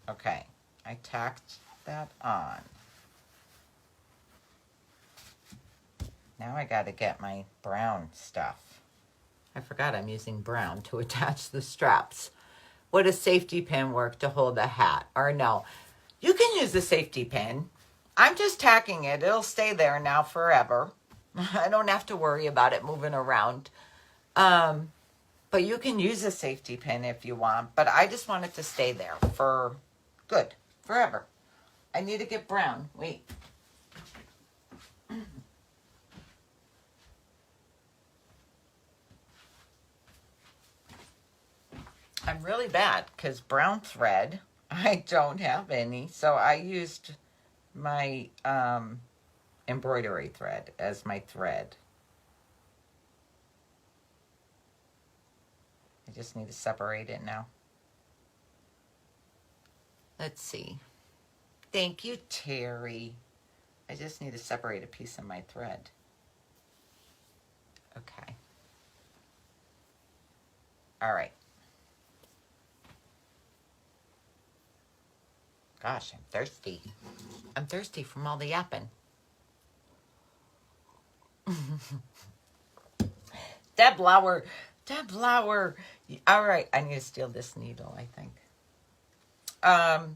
Okay, I tacked that on. Now I got to get my brown stuff. I forgot I'm using brown to attach the straps. Would a safety pin work to hold the hat? Or no? You can use the safety pin. I'm just tacking it. It'll stay there now forever. I don't have to worry about it moving around. But you can use a safety pin if you want. But I just want it to stay there for good, forever. I need to get brown. Wait. I'm really bad because brown thread, I don't have any. So I used my embroidery thread as my thread. I just need to separate it now. Let's see. Thank you, Terry. I just need to separate a piece of my thread. Okay. All right. Gosh, I'm thirsty. I'm thirsty from all the yapping. Deb Lauer. Deb Lauer. All right, I need to steal this needle, I think. I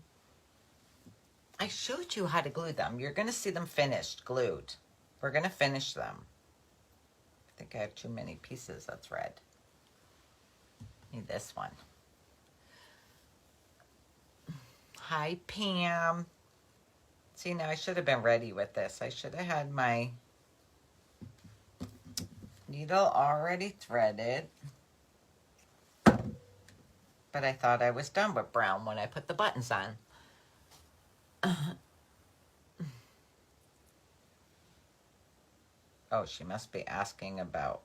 showed you how to glue them. You're going to see them finished, glued. We're going to finish them. I think I have too many pieces. That's red. Need this one. Hi, Pam. See, now I should have been ready with this. I should have had my needle already threaded. But I thought I was done with brown when I put the buttons on. Oh, she must be asking about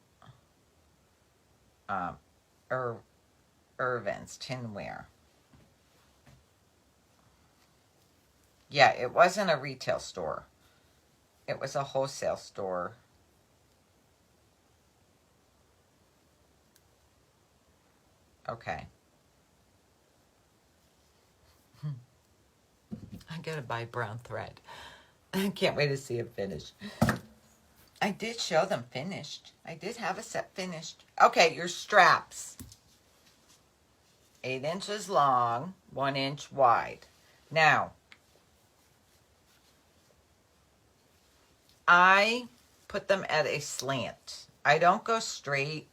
Irvin's tinware. Yeah, it wasn't a retail store. It was a wholesale store. Okay. I gotta buy brown thread. I can't wait to see it finished. I did show them finished. I did have a set finished. Okay, your straps. 8 inches long, 1 inch wide. Now, I put them at a slant. I don't go straight.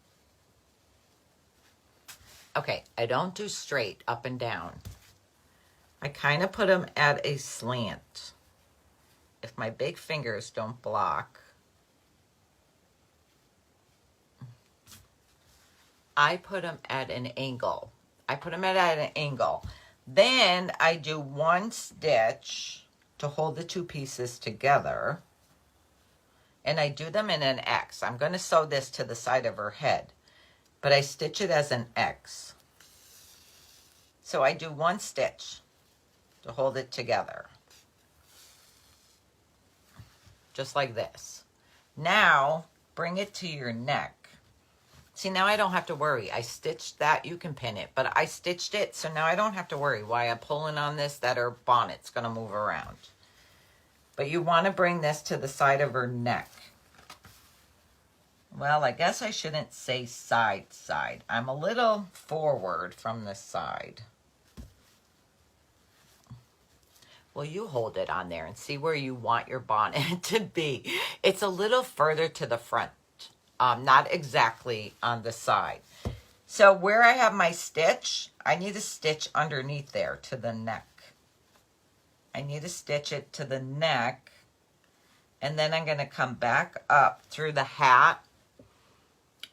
Okay, I don't do straight up and down. I kind of put them at a slant. If my big fingers don't block. I put them at an angle. Then I do 1 stitch to hold the 2 pieces together. And I do them in an X. I'm going to sew this to the side of her head. But I stitch it as an X. So I do 1 stitch to hold it together. Just like this. Now, bring it to your neck. See, now I don't have to worry. I stitched that. You can pin it. But I stitched it, so now I don't have to worry why I'm pulling on this, that her bonnet's going to move around. But you want to bring this to the side of her neck. Well, I guess I shouldn't say side. I'm a little forward from the side. Well, you hold it on there and see where you want your bonnet to be. It's a little further to the front. Not exactly on the side. So where I have my stitch, I need to stitch underneath there to the neck. I need to stitch it to the neck. And then I'm going to come back up through the hat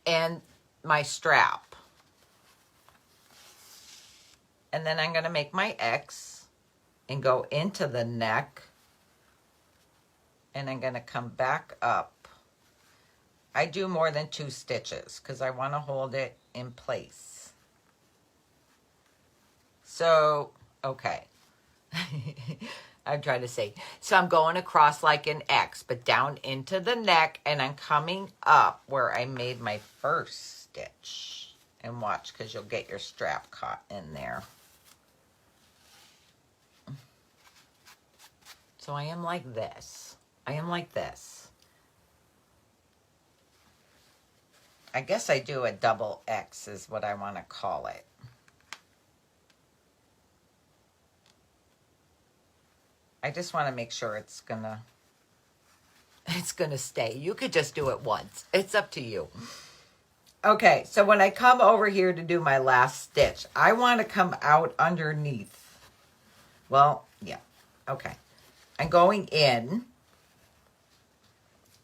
and my strap. And then I'm going to make my X and go into the neck. And I'm going to come back up. I do more than 2 stitches because I want to hold it in place. So, okay. I'm trying to say. So I'm going across like an X, but down into the neck, and I'm coming up where I made my first stitch. And watch, because you'll get your strap caught in there. So I am like this. I guess I do a double X is what I want to call it. I just want to make sure it's gonna stay. You could just do it once. It's up to you. Okay, so when I come over here to do my last stitch, I want to come out underneath. Well, yeah, okay. I'm going in.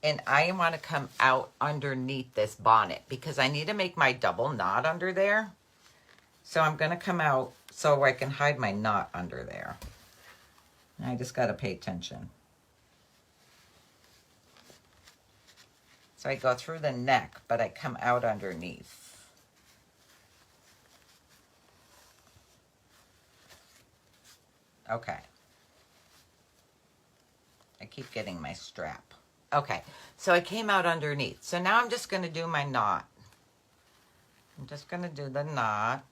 And I want to come out underneath this bonnet because I need to make my double knot under there. So I'm going to come out so I can hide my knot under there. And I just got to pay attention. So I go through the neck, but I come out underneath. Okay. I keep getting my strap. Okay, so I came out underneath. So now I'm just going to do my knot. I'm just going to do the knot.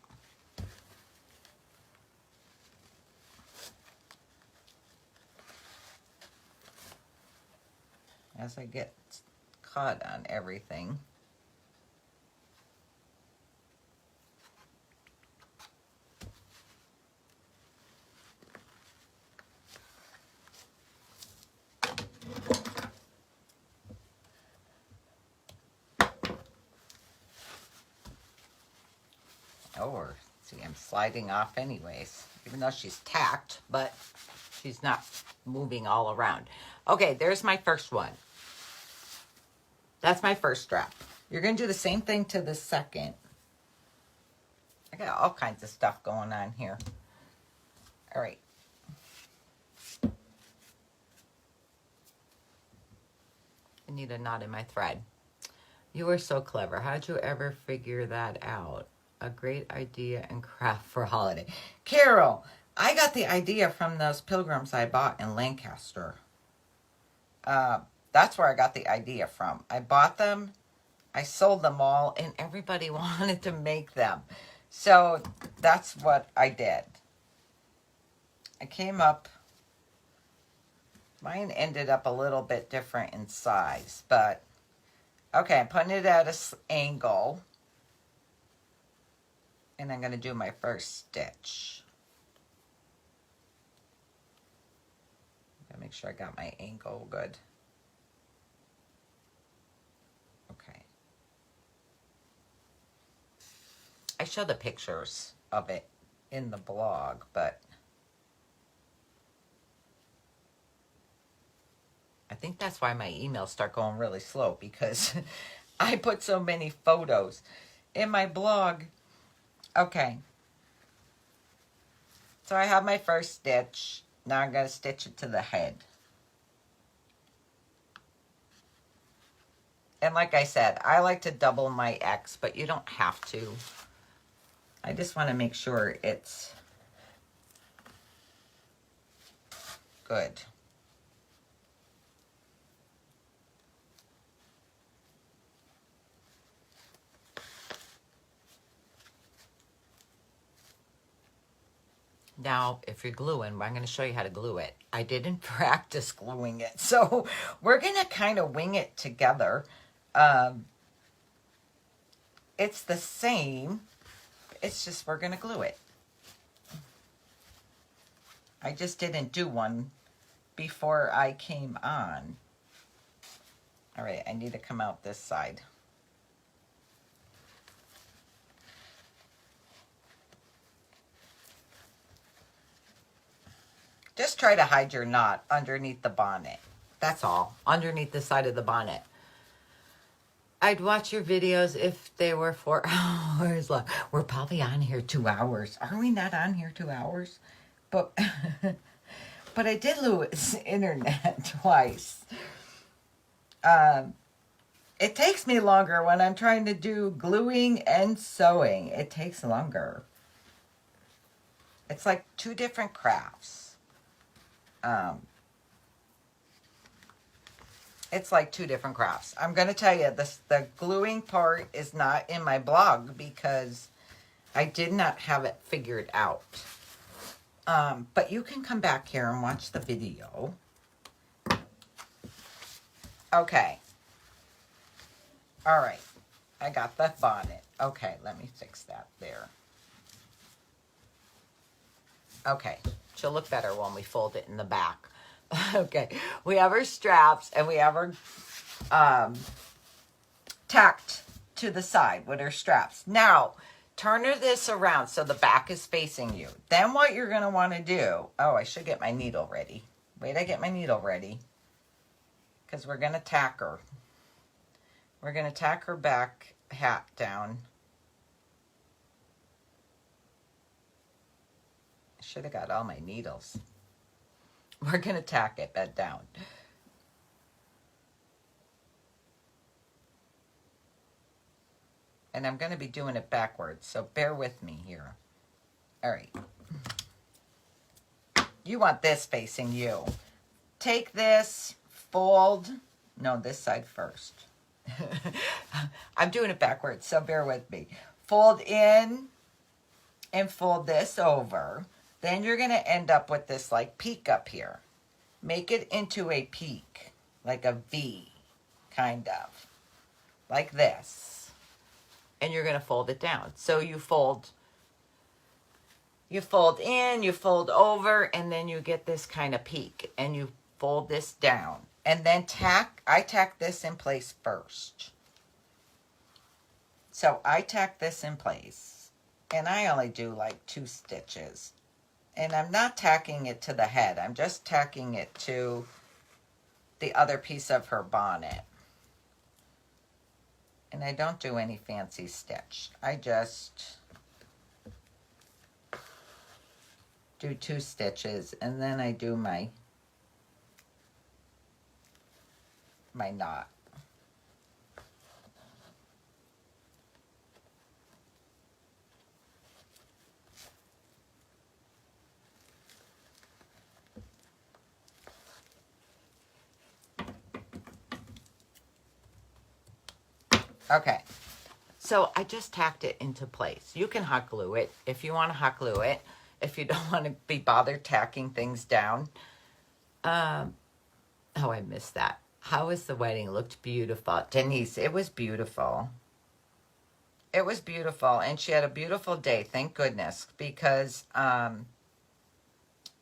as I get caught on everything. Or see, I'm sliding off anyways, even though she's tacked, but she's not moving all around. Okay, there's my first one. That's my first strap. You're going to do the same thing to the second. I got all kinds of stuff going on here. All right. I need a knot in my thread. You are so clever. How'd you ever figure that out? A great idea and craft for holiday. Carol, I got the idea from those pilgrims I bought in Lancaster. That's where I got the idea from. I bought them, I sold them all, and everybody wanted to make them. So that's what I did. I came up, mine ended up a little bit different in size, but okay, I'm putting it at an angle. And I'm going to do my first stitch. Gotta make sure I got my angle good. Okay. I show the pictures of it in the blog, but I think that's why my emails start going really slow, because I put so many photos in my blog. Okay. So I have my first stitch. Now I'm going to stitch it to the head. And like I said, I like to double my X, but you don't have to. I just want to make sure it's good. Now, if you're gluing, I'm going to show you how to glue it. I didn't practice gluing it, so we're going to kind of wing it together. It's the same. It's just we're going to glue it. I just didn't do one before I came on. All right, I need to come out this side. Just try to hide your knot underneath the bonnet. That's all. Underneath the side of the bonnet. I'd watch your videos if they were 4 hours long. We're probably on here 2 hours. Are we not on here 2 hours? But but I did lose internet twice. It takes me longer when I'm trying to do gluing and sewing. It takes longer. It's like 2 different crafts. It's like 2 different crafts. I'm going to tell you, the gluing part is not in my blog because I did not have it figured out. But you can come back here and watch the video. Okay. All right. I got the bonnet. Okay, let me fix that there. Okay. She'll look better when we fold it in the back. Okay, we have our straps and we have our tacked to the side with our straps. Now, turn this around so the back is facing you. Then what you're going to want to do, oh, I should get my needle ready. Wait, I get my needle ready. Because we're going to tack her. We're going to tack her back hat down. I should have got all my needles. We're going to tack it bed down. And I'm going to be doing it backwards, so bear with me here. All right. You want this facing you. Take this, fold. No, this side first. I'm doing it backwards, so bear with me. Fold in and fold this over. Then you're going to end up with this like peak up here. Make it into a peak like a V, kind of, like this. And you're going to fold it down. So you fold in, you fold over, and then you get this kind of peak, and you fold this down. And then I tack this in place first. So I tack this in place, and I only do like 2 stitches. And I'm not tacking it to the head. I'm just tacking it to the other piece of her bonnet. And I don't do any fancy stitch. I just do 2 stitches, and then I do my knot. Okay, so I just tacked it into place. You can hot glue it if you want to hot glue it, if you don't want to be bothered tacking things down. Oh, I missed that. How was the wedding? Looked beautiful. Denise, it was beautiful. It was beautiful, and she had a beautiful day, thank goodness, because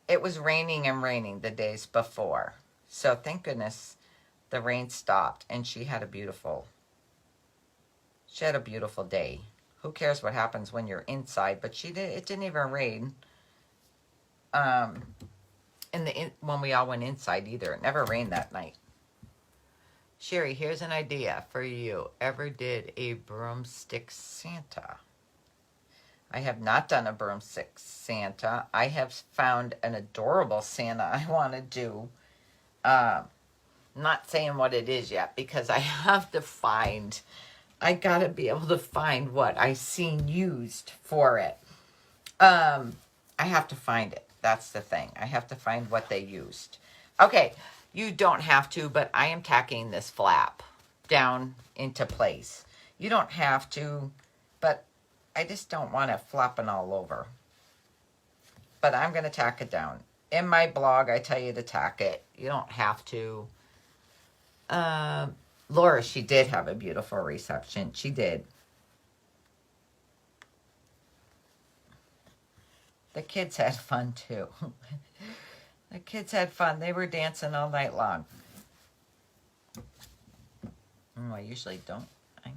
it was raining and raining the days before. So thank goodness the rain stopped, and she had a beautiful day. Who cares what happens when you're inside? But it didn't even rain when we all went inside either. It never rained that night. Sherry, here's an idea for you. Ever did a broomstick Santa? I have not done a broomstick Santa. I have found an adorable Santa I want to do. Not saying what it is yet, because I gotta be able to find what I seen used for it. I have to find it. That's the thing. I have to find what they used. Okay, you don't have to, but I am tacking this flap down into place. You don't have to, but I just don't want it flopping all over. But I'm going to tack it down. In my blog, I tell you to tack it. You don't have to. Laura, she did have a beautiful reception. She did. The kids had fun too. The kids had fun. They were dancing all night long. I usually don't. I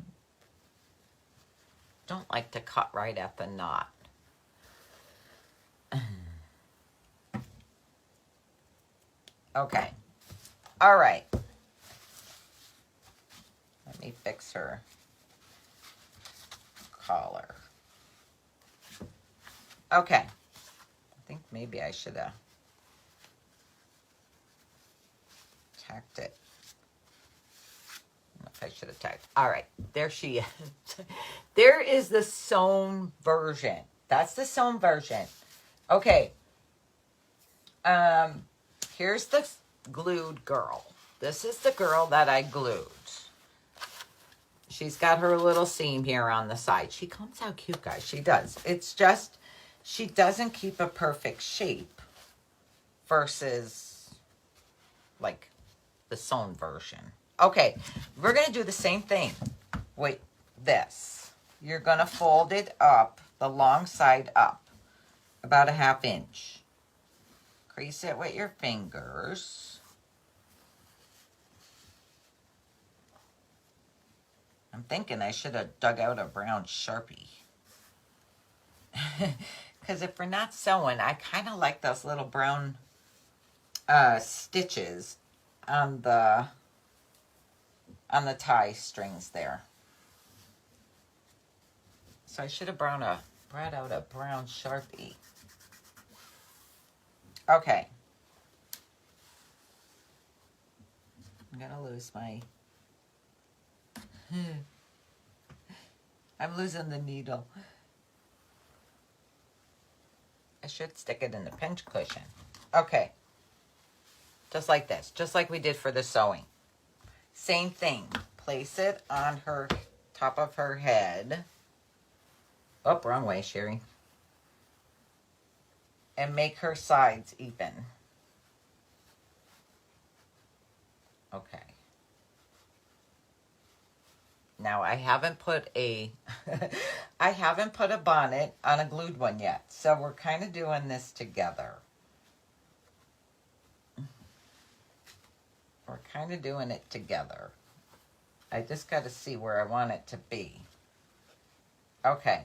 don't like to cut right at the knot. Okay. All right. Let me fix her collar. Okay. I think maybe I should have tacked it. I should have tacked. All right. There she is. There is the sewn version. That's the sewn version. Okay. Here's the glued girl. This is the girl that I glued. She's got her little seam here on the side. She comes out cute, guys. She does. It's just, she doesn't keep a perfect shape versus like the sewn version. Okay, we're going to do the same thing with this. You're going to fold it up, the long side up, about a 1/2 inch. Crease it with your fingers. I'm thinking I should have dug out a brown Sharpie. Because if we're not sewing, I kind of like those little brown stitches on the tie strings there. So I should have brought out a brown Sharpie. Okay. I'm going to lose my... I'm losing the needle. I should stick it in the pinch cushion. Okay. Just like this. Just like we did for the sewing. Same thing. Place it on her top of her head. Oh, wrong way, Sherry. And make her sides even. Okay. Now I haven't put a I haven't put a bonnet on a glued one yet. So we're kind of doing this together. We're kind of doing it together. I just got to see where I want it to be. Okay.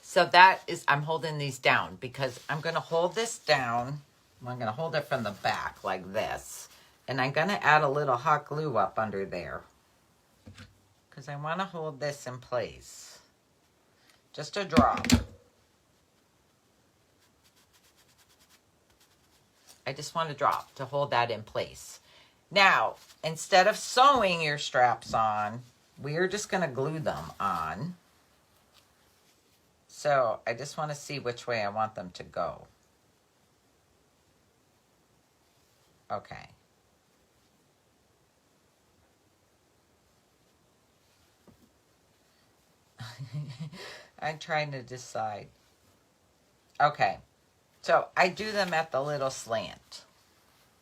So that is, I'm holding these down because I'm going to hold this down. I'm going to hold it from the back like this. And I'm going to add a little hot glue up under there. Because I want to hold this in place. Just a drop. I just want a drop to hold that in place. Now, instead of sewing your straps on, we're just going to glue them on. So I just want to see which way I want them to go. Okay. I'm trying to decide. Okay. So I do them at the little slant.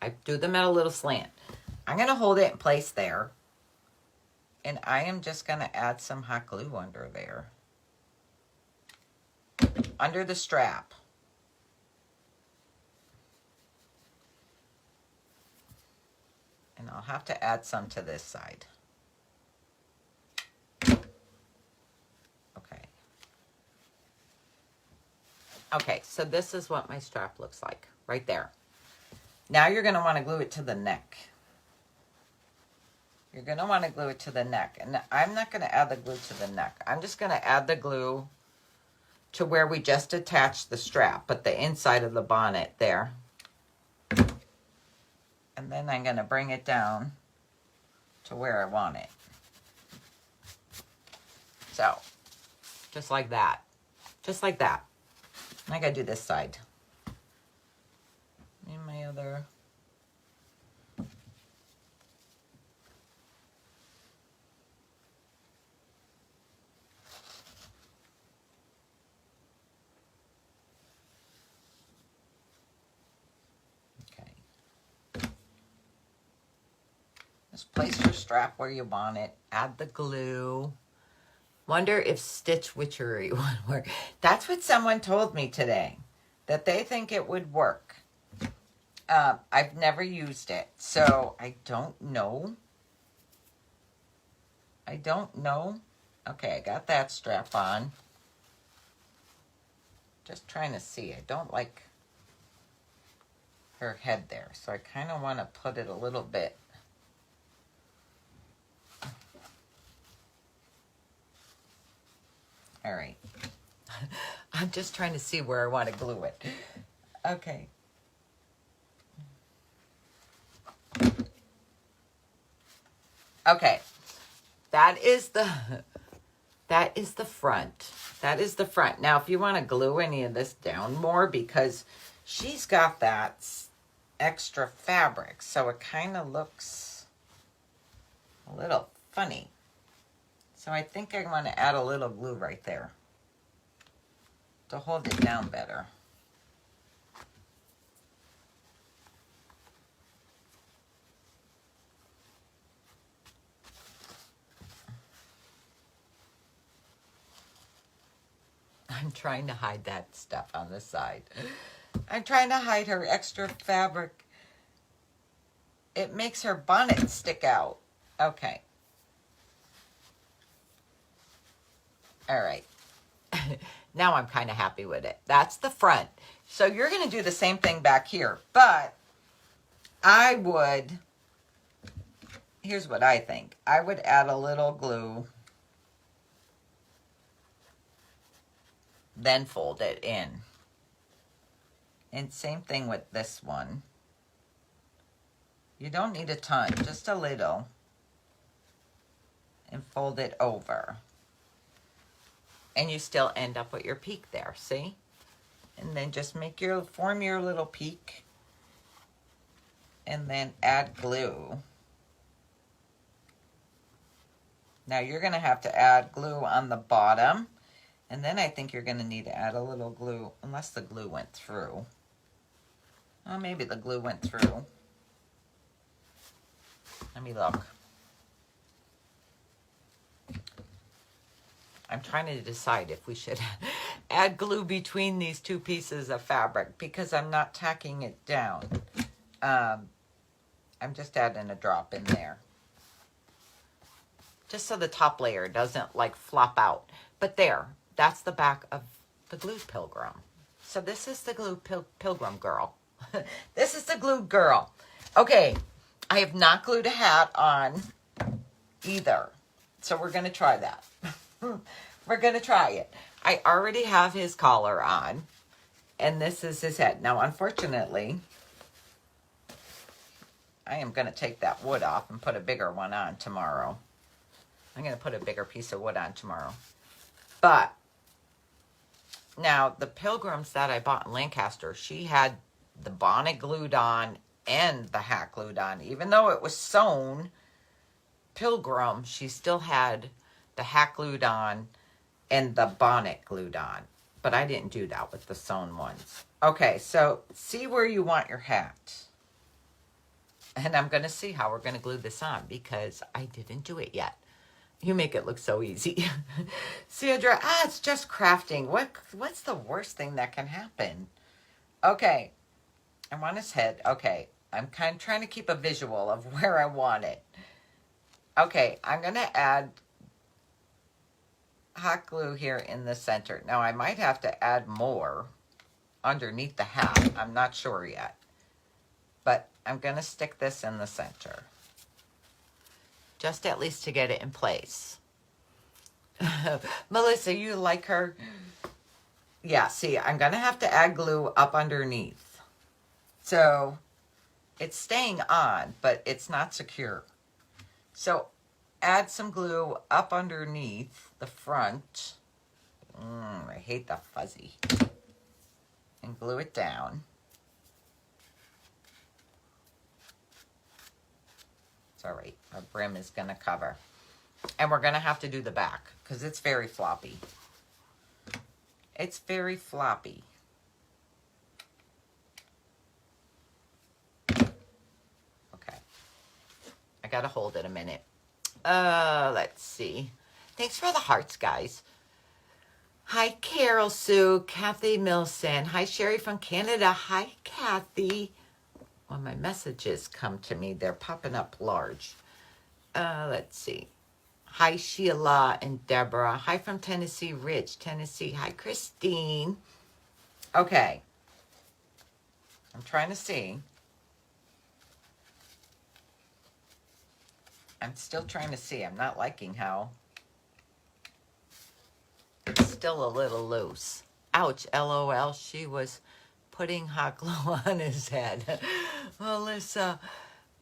I do them at a little slant. I'm going to hold it in place there. And I am just going to add some hot glue under there. Under the strap. And I'll have to add some to this side. Okay. Okay, so this is what my strap looks like, right there. Now you're going to want to glue it to the neck. You're going to want to glue it to the neck. And I'm not going to add the glue to the neck. I'm just going to add the glue to where we just attached the strap, but the inside of the bonnet there. And then I'm going to bring it down to where I want it. So, just like that. Just like that. I got to do this side. And my other... Just place your strap where you want it. Add the glue. Wonder if stitch witchery would work. That's what someone told me today. That they think it would work. I've never used it. So I don't know. I don't know. Okay, I got that strap on. Just trying to see. I don't like her head there. So I kind of want to put it a little bit. All right. I'm just trying to see where I want to glue it. Okay. Okay. That is the front. That is the front. Now, if you want to glue any of this down more, because she's got that extra fabric, so it kind of looks a little funny. So I think I want to add a little glue right there to hold it down better. I'm trying to hide that stuff on the side. I'm trying to hide her extra fabric. It makes her bonnet stick out. Okay. All right. Now I'm kind of happy with it. That's the front. So you're going to do the same thing back here. But I would, here's what I think. I would add a little glue. Then fold it in. And same thing with this one. You don't need a ton, just a little. And fold it over. And you still end up with your peak there, see? And then just form your little peak. And then add glue. Now you're going to have to add glue on the bottom. And then I think you're going to need to add a little glue, unless the glue went through. Oh, maybe the glue went through. Let me look. I'm trying to decide if we should add glue between these two pieces of fabric because I'm not tacking it down. I'm just adding a drop in there. Just so the top layer doesn't like flop out. But there, that's the back of the glue pilgrim. So this is the glue pilgrim girl. This is the glued girl. Okay, I have not glued a hat on either. So we're going to try that. We're going to try it. I already have his collar on. And this is his head. Now, unfortunately, I am going to take that wood off and put a bigger one on tomorrow. I'm going to put a bigger piece of wood on tomorrow. But now the Pilgrims that I bought in Lancaster, she had the bonnet glued on and the hat glued on. Even though it was sewn Pilgrim, she still had the hat glued on and the bonnet glued on. But I didn't do that with the sewn ones. Okay, so see where you want your hat. And I'm going to see how we're going to glue this on because I didn't do it yet. You make it look so easy. Sandra, it's just crafting. What's the worst thing that can happen? Okay, I'm on his head. Okay, I'm kind of trying to keep a visual of where I want it. Okay, I'm going to add hot glue here in the center. Now, I might have to add more underneath the hat. I'm not sure yet. But I'm going to stick this in the center. Just at least to get it in place. Melissa, you like her? Yeah, see, I'm going to have to add glue up underneath. So, it's staying on, but it's not secure. So, add some glue up underneath the front. I hate the fuzzy. And glue it down. It's all right. Our brim is going to cover. And we're going to have to do the back because it's very floppy. It's very floppy. Okay. I got to hold it a minute. Let's see. Thanks for the hearts, guys. Hi, Carol Sue, Kathy Milson. Hi, Sherry from Canada. Hi, Kathy. When my messages come to me, they're popping up large. Let's see. Hi, Sheila and Deborah. Hi from Tennessee, Rich, Tennessee. Hi, Christine. Okay. I'm trying to see. I'm still trying to see. I'm not liking how it's still a little loose. Ouch, LOL. She was putting hot glue on his head. Melissa,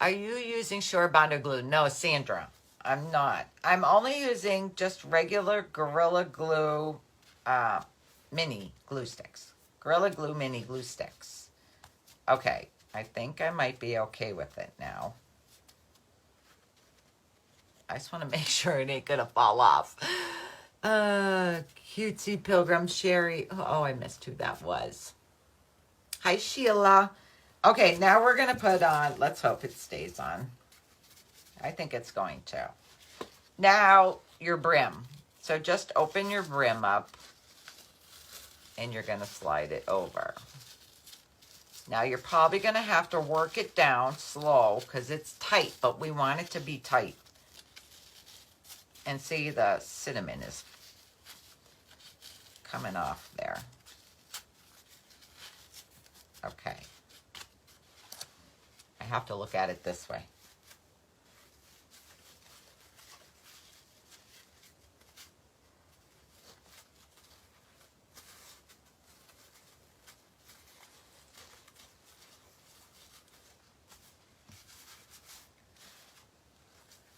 are you using Shore Bonder glue? No, Sandra, I'm not. I'm only using just regular Gorilla Glue mini glue sticks. Gorilla Glue mini glue sticks. Okay, I think I might be okay with it now. I just want to make sure it ain't gonna fall off. Cutesy Pilgrim, Sherry. Oh, I missed who that was. Hi, Sheila. Okay, now we're gonna put on, let's hope it stays on. I think it's going to. Now, your brim. So just open your brim up and you're gonna slide it over. Now, you're probably gonna have to work it down slow because it's tight, but we want it to be tight. And see, the cinnamon is coming off there. Okay. I have to look at it this way.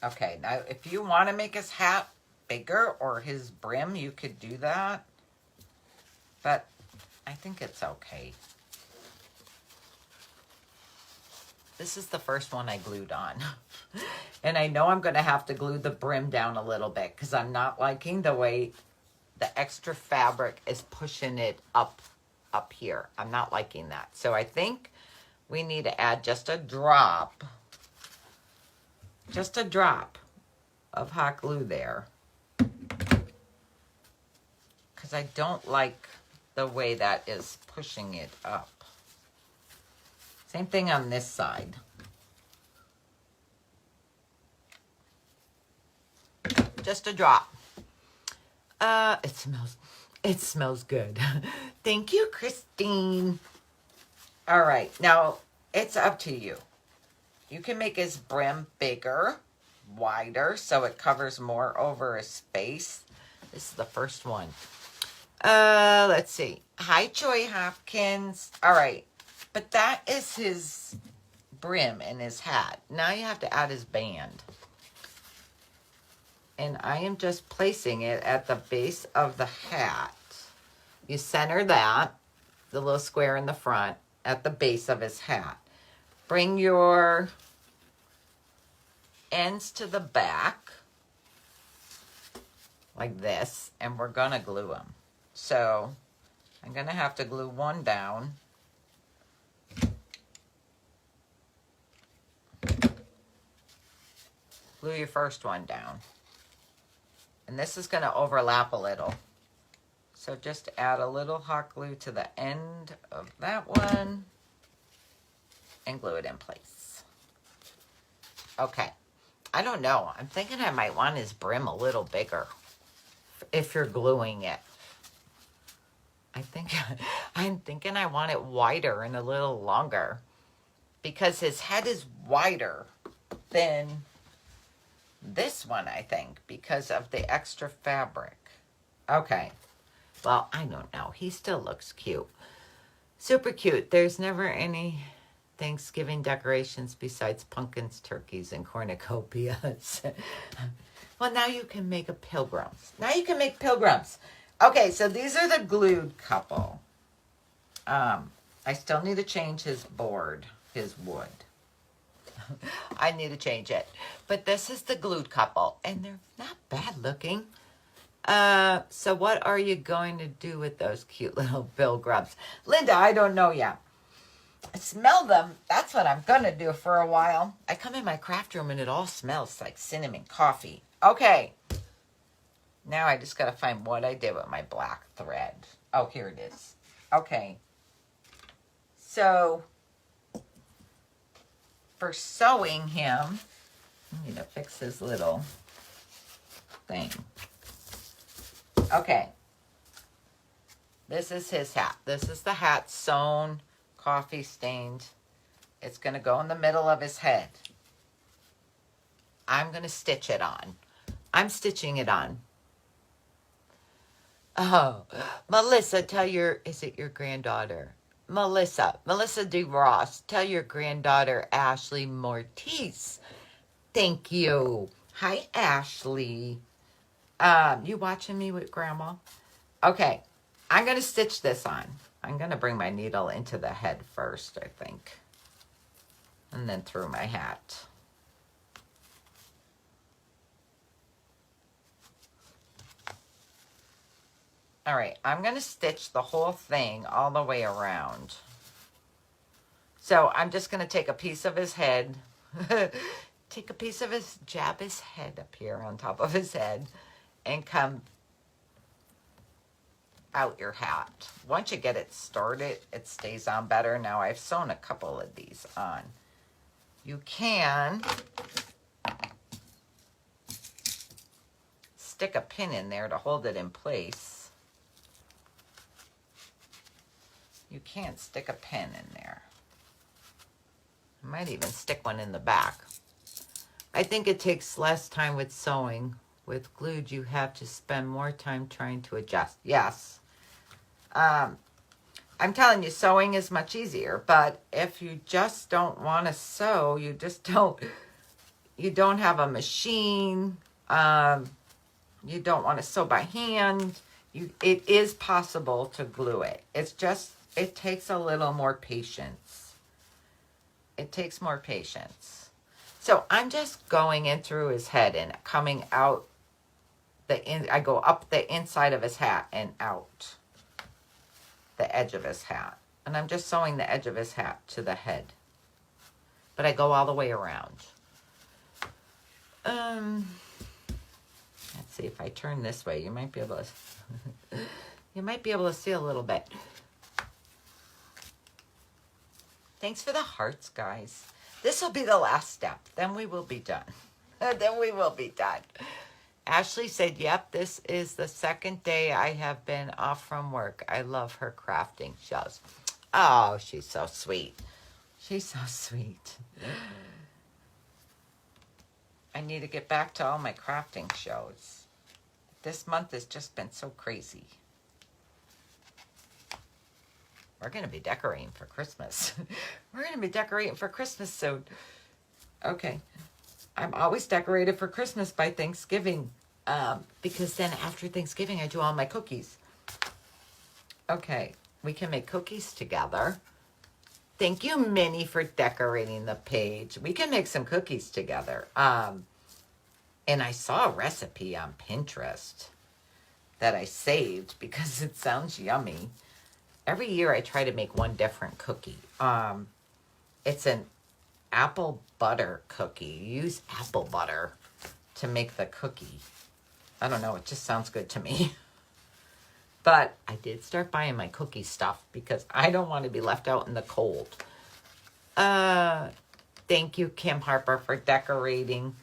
Okay, now if you want to make his hat bigger or his brim, you could do that. But I think it's okay. This is the first one I glued on. And I know I'm going to have to glue the brim down a little bit because I'm not liking the way the extra fabric is pushing it up here. I'm not liking that. So I think we need to add just a drop just a drop of hot glue there. Because I don't like the way that is pushing it up. Same thing on this side. Just a drop. It smells good. Thank you, Christine. All right, now it's up to you. You can make his brim bigger, wider, so it covers more over his face. This is the first one. Let's see. Hi, Joy Hopkins. All right, but that is his brim and his hat. Now you have to add his band. And I am just placing it at the base of the hat. You center that, the little square in the front, at the base of his hat. Bring your ends to the back, like this, and we're gonna glue them. So, I'm gonna have to glue one down. Glue your first one down. And this is gonna overlap a little. So just add a little hot glue to the end of that one and glue it in place. Okay. I don't know. I'm thinking I might want his brim a little bigger if you're gluing it. I'm thinking I want it wider and a little longer because his head is wider than this one, I think, because of the extra fabric. Okay. Well, I don't know. He still looks cute. Super cute. There's never any Thanksgiving decorations besides pumpkins, turkeys, and cornucopias. Well, now you can make a pilgrims. Now you can make pilgrims. Okay, so these are the glued couple. I still need to change his board, his wood. I need to change it. But this is the glued couple, and they're not bad looking. So what are you going to do with those cute little pilgrims? Linda, I don't know yet. Smell them. That's what I'm going to do for a while. I come in my craft room and it all smells like cinnamon coffee. Okay. Now I just got to find what I did with my black thread. Oh, here it is. Okay. So, for sewing him, I need to fix his little thing. Okay. This is his hat. This is the hat sewn, coffee stained. It's going to go in the middle of his head. I'm going to stitch it on. I'm stitching it on. Oh, Melissa, tell your, is it your granddaughter? Melissa DeRoss, tell your granddaughter, Ashley Mortiz. Thank you. Hi, Ashley. You watching me with Grandma? Okay, I'm going to stitch this on. I'm going to bring my needle into the head first, I think. And then through my hat. All right, I'm going to stitch the whole thing all the way around. So I'm just going to take a piece of his head, jab his head up here on top of his head, and come out your hat. Once you get it started, it stays on better. Now I've sewn a couple of these on. You can stick a pin in there to hold it in place. You can't stick a pin in there. I might even stick one in the back. I think it takes less time with sewing. With glued, you have to spend more time trying to adjust. Yes. I'm telling you, sewing is much easier. But if you just don't want to sew, you don't have a machine, you don't want to sew by hand, it is possible to glue it. It takes a little more patience. It takes more patience. So I'm just going in through his head and coming out I go up the inside of his hat and out the edge of his hat. And I'm just sewing the edge of his hat to the head. But I go all the way around. Let's see if I turn this way, you might be able to, you might be able to see a little bit. Thanks for the hearts, guys. This will be the last step. Then we will be done. Then we will be done. Ashley said, yep, this is the second day I have been off from work. I love her crafting shows. Oh, she's so sweet. She's so sweet. I need to get back to all my crafting shows. This month has just been so crazy. We're going to be decorating for Christmas. We're going to be decorating for Christmas soon. Okay. I'm always decorated for Christmas by Thanksgiving. Because then after Thanksgiving, I do all my cookies. Okay. We can make cookies together. Thank you, Minnie, for decorating the page. We can make some cookies together. And I saw a recipe on Pinterest that I saved because it sounds yummy. Every year I try to make one different cookie. It's an apple butter cookie. You use apple butter to make the cookie. I don't know. It just sounds good to me. But I did start buying my cookie stuff because I don't want to be left out in the cold. Thank you, Kim Harper, for decorating.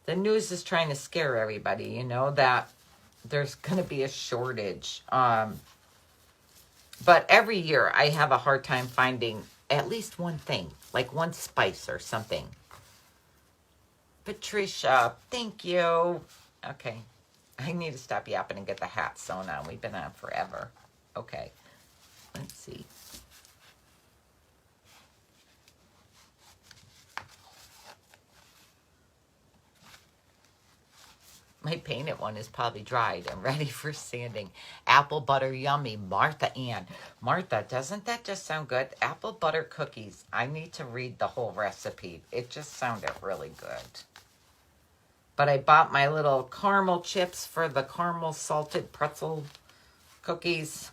The news is trying to scare everybody, you know, that there's going to be a shortage. But every year I have a hard time finding at least one thing, like one spice or something. Patricia, thank you. Okay. I need to stop yapping and get the hat sewn on. We've been on forever. Okay. Let's see. My painted one is probably dried and ready for sanding. Apple butter yummy. Martha Ann. Martha, doesn't that just sound good? Apple butter cookies. I need to read the whole recipe. It just sounded really good. But I bought my little caramel chips for the caramel salted pretzel cookies.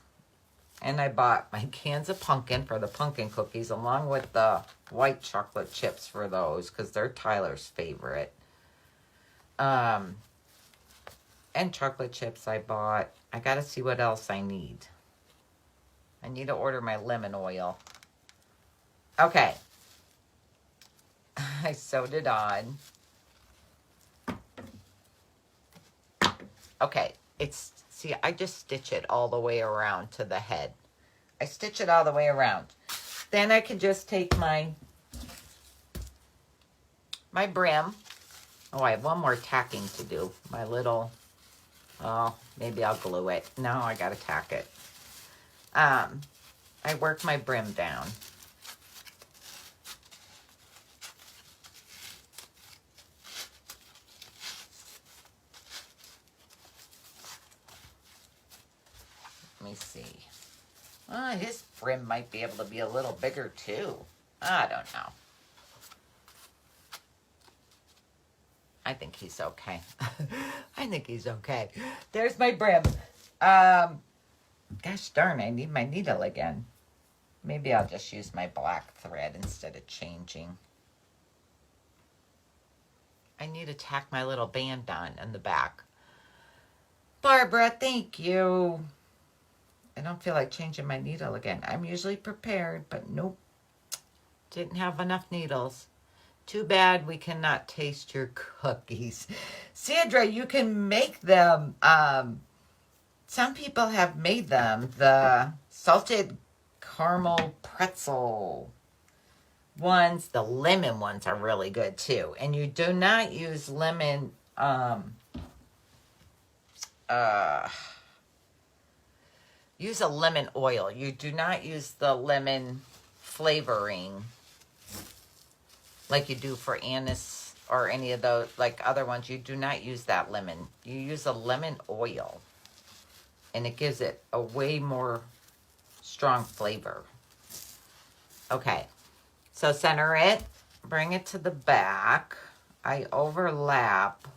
And I bought my cans of pumpkin for the pumpkin cookies along with the white chocolate chips for those because they're Tyler's favorite. And chocolate chips I bought. I got to see what else I need. I need to order my lemon oil. Okay. I sewed it on. Okay, see, I just stitch it all the way around to the head. I stitch it all the way around. Then I can just take my brim. Oh, I have one more tacking to do. My little, oh, maybe I'll glue it. No, I gotta tack it. I work my brim down. Let me see. His brim might be able to be a little bigger too. I don't know. I think he's okay. I think he's okay. There's my brim. Gosh darn, I need my needle again. Maybe I'll just use my black thread instead of changing. I need to tack my little band on in the back. Barbara, thank you. I don't feel like changing my needle again. I'm usually prepared, but nope. Didn't have enough needles. Too bad we cannot taste your cookies. Sandra, you can make them. Some people have made them. The salted caramel pretzel ones. The lemon ones are really good too. And you do not use lemon. Use a lemon oil. You do not use the lemon flavoring like you do for anise or any of those, like other ones. You do not use that lemon. You use a lemon oil. And it gives it a way more strong flavor. Okay. So center it. Bring it to the back. I overlap.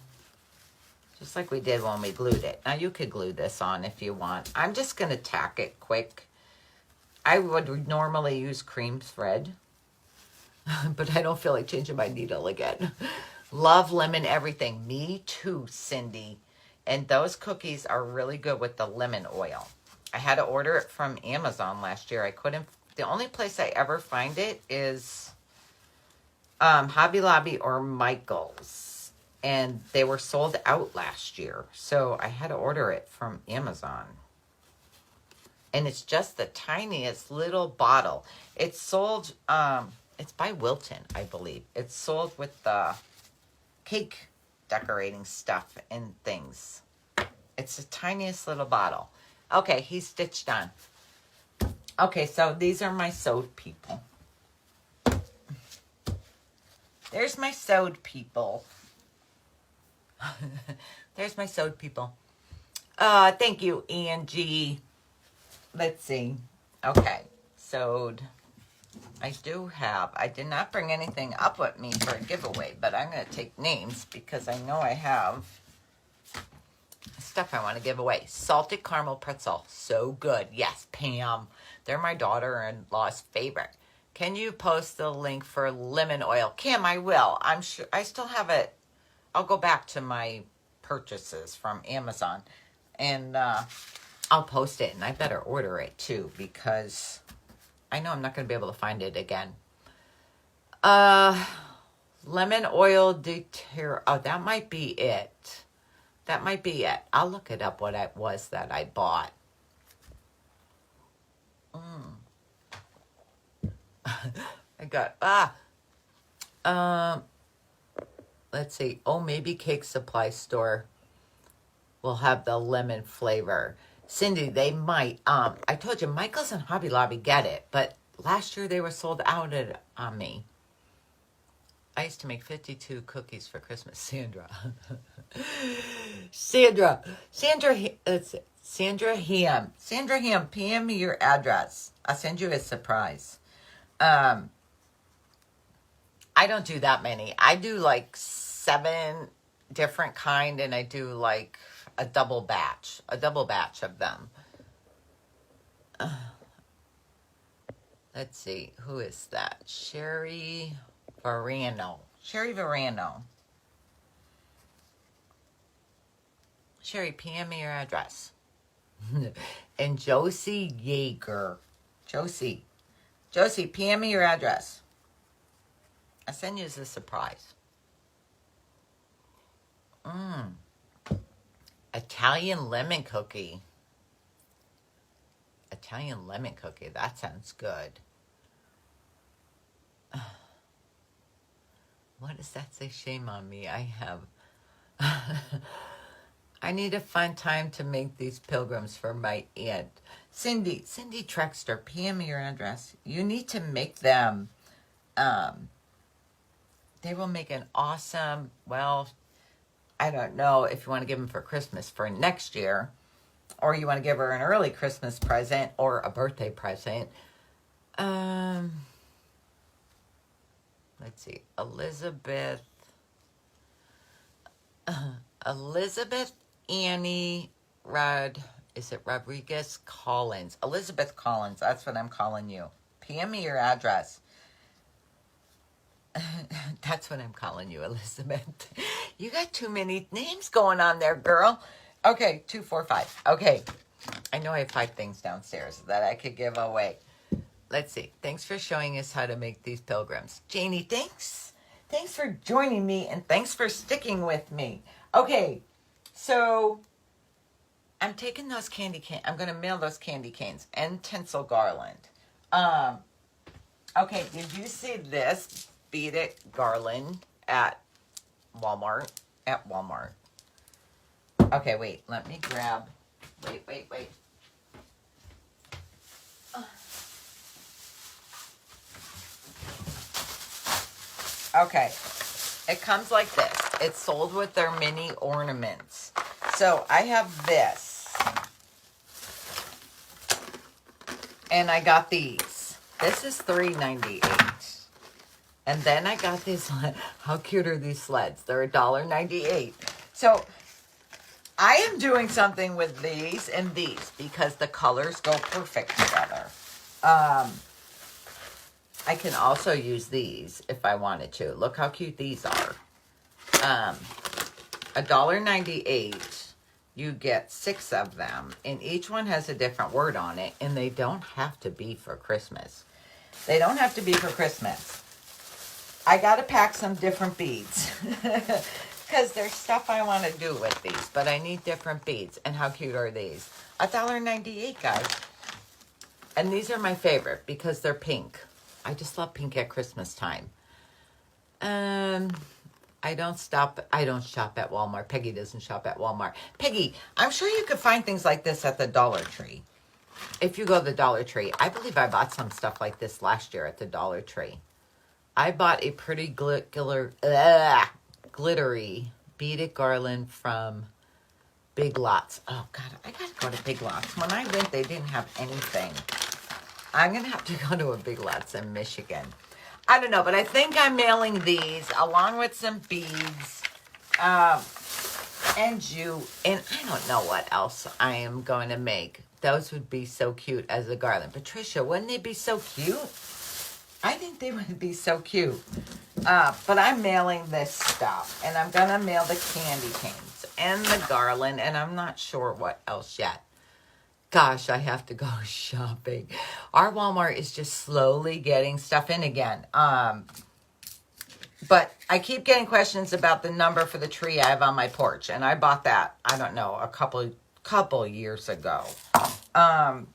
Just like we did when we glued it. Now you could glue this on if you want. I'm just going to tack it quick. I would normally use cream thread. But I don't feel like changing my needle again. Love lemon everything. Me too, Cindy. And those cookies are really good with the lemon oil. I had to order it from Amazon last year. I couldn't. The only place I ever find it is Hobby Lobby or Michael's. And they were sold out last year. So I had to order it from Amazon. And it's just the tiniest little bottle. It's sold, it's by Wilton, I believe. It's sold with the cake decorating stuff and things. It's the tiniest little bottle. Okay, he's stitched on. Okay, so these are my sewed people. There's my sewed people. There's my sewed people. Thank you, Angie. Let's see. Okay, sewed. I did not bring anything up with me for a giveaway, but I'm going to take names because I know I have stuff I want to give away. Salted caramel pretzel. So good. Yes, Pam. They're my daughter-in-law's favorite. Can you post the link for lemon oil? Kim, I will. I'm sure. I still have it. I'll go back to my purchases from Amazon and I'll post it, and I better order it too because I know I'm not going to be able to find it again. Lemon oil deter. Oh, that might be it. That might be it. I'll look it up what it was that I bought. I got, let's see. Oh, maybe Cake Supply Store will have the lemon flavor. Cindy, they might. I told you, Michael's and Hobby Lobby get it, but last year they were sold out on me. I used to make 52 cookies for Christmas. Sandra. Sandra Ham. Sandra Ham, PM me your address. I'll send you a surprise. I don't do that many. I do like 7 different kind, and I do like a double batch of them. Let's see, who is that? Sherry Verano. Sherry, PM me your address. And Josie Yeager. Josie, PM me your address. I'll send you as a surprise. Italian lemon cookie. That sounds good. What does that say? Shame on me. I need to find time to make these pilgrims for my aunt. Cindy Trexter, PM me your address. You need to make them. They will make an awesome, well, I don't know if you want to give them for Christmas for next year, or you want to give her an early Christmas present or a birthday present. Let's see, Elizabeth Annie Rodriguez Collins. Elizabeth Collins, that's what I'm calling you. PM me your address. That's what I'm calling you, Elizabeth. You got too many names going on there, girl. Okay, 245. Okay. I know I have 5 things downstairs that I could give away. Let's see. Thanks for showing us how to make these pilgrims. Janie, thanks. Thanks for joining me, and thanks for sticking with me. Okay, so I'm taking those candy canes. I'm going to mail those candy canes and tinsel garland. Okay, did you see this? Beat It garland at Walmart. Okay, wait. Let me grab. Wait. Okay. It comes like this. It's sold with their mini ornaments. So I have this. And I got these. This is $3.98. And then I got these. How cute are these sleds? They're $1.98. So I am doing something with these and these because the colors go perfect together. I can also use these if I wanted to. Look how cute these are. $1.98. You get 6 of them, and each one has a different word on it, and they don't have to be for Christmas. They don't have to be for Christmas. I got to pack some different beads because there's stuff I want to do with these, but I need different beads. And how cute are these? $1.98, guys. And these are my favorite because they're pink. I just love pink at Christmas time. I don't shop at Walmart. Peggy doesn't shop at Walmart. Peggy, I'm sure you could find things like this at the Dollar Tree. If you go to the Dollar Tree, I believe I bought some stuff like this last year at the Dollar Tree. I bought a pretty glittery beaded garland from Big Lots. Oh, God, I got to go to Big Lots. When I went, they didn't have anything. I'm going to have to go to a Big Lots in Michigan. I don't know, but I think I'm mailing these along with some beads and I don't know what else I am going to make. Those would be so cute as a garland. Patricia, wouldn't they be so cute? I think they would be so cute. But I'm mailing this stuff. And I'm going to mail the candy canes and the garland. And I'm not sure what else yet. Gosh, I have to go shopping. Our Walmart is just slowly getting stuff in again. But I keep getting questions about the number for the tree I have on my porch. And I bought that, I don't know, a couple years ago. And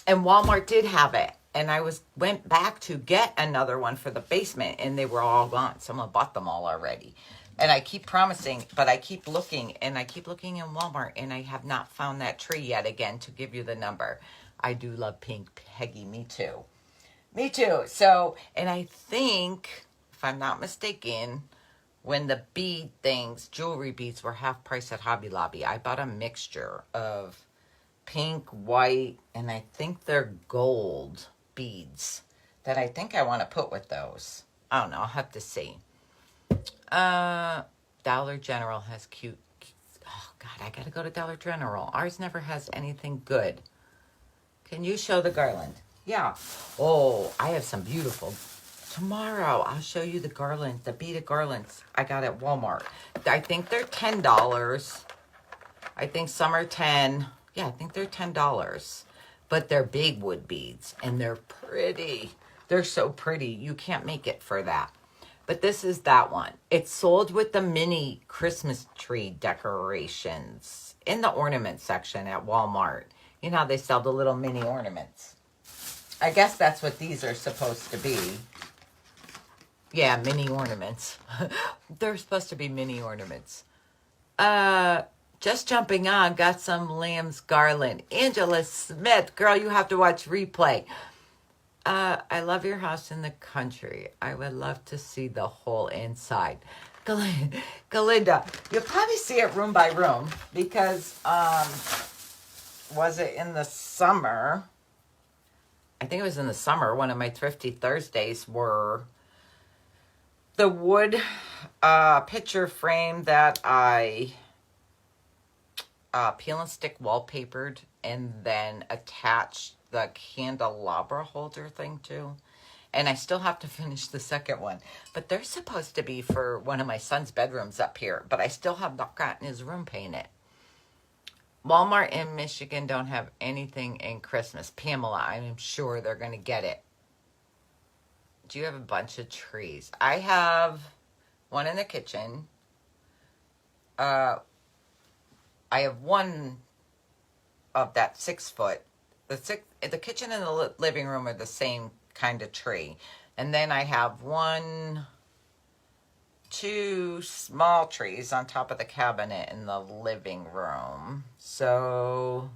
Walmart did have it. And I went back to get another one for the basement, and they were all gone. Someone bought them all already. And I keep promising, but I keep looking, and I keep looking in Walmart, and I have not found that tree yet again to give you the number. I do love pink, Peggy. Me too. Me too. So, and I think, if I'm not mistaken, when the bead things, jewelry beads were half price at Hobby Lobby, I bought a mixture of pink, white, and I think they're gold beads that I think I want to put with those. I don't know. I'll have to see. Dollar General has cute. Oh, God, I got to go to Dollar General. Ours never has anything good. Can you show the garland? Yeah. Oh, I have some beautiful. Tomorrow, I'll show you the garland, the beaded garlands I got at Walmart. I think they're $10. I think some are 10. Yeah, I think they're $10. But they're big wood beads, and they're pretty. They're so pretty. You can't make it for that. But this is that one. It's sold with the mini Christmas tree decorations in the ornament section at Walmart. You know how they sell the little mini ornaments. I guess that's what these are supposed to be. Yeah, mini ornaments. They're supposed to be mini ornaments. Just jumping on, got some lamb's garland. Angela Smith, girl, you have to watch replay. I love your house in the country. I would love to see the whole inside. Galinda, you'll probably see it room by room because, was it in the summer? I think it was in the summer. One of my Thrifty Thursdays were the wood picture frame that I peel and stick wallpapered and then attached the candelabra holder thing to. And I still have to finish the second one. But they're supposed to be for one of my son's bedrooms up here. But I still have not gotten his room painted. Walmart in Michigan don't have anything in Christmas. Pamela, I'm sure they're going to get it. Do you have a bunch of trees? I have one in the kitchen. I have one of that 6 foot. The kitchen and the living room are the same kind of tree. And then I have 2 small trees on top of the cabinet in the living room. So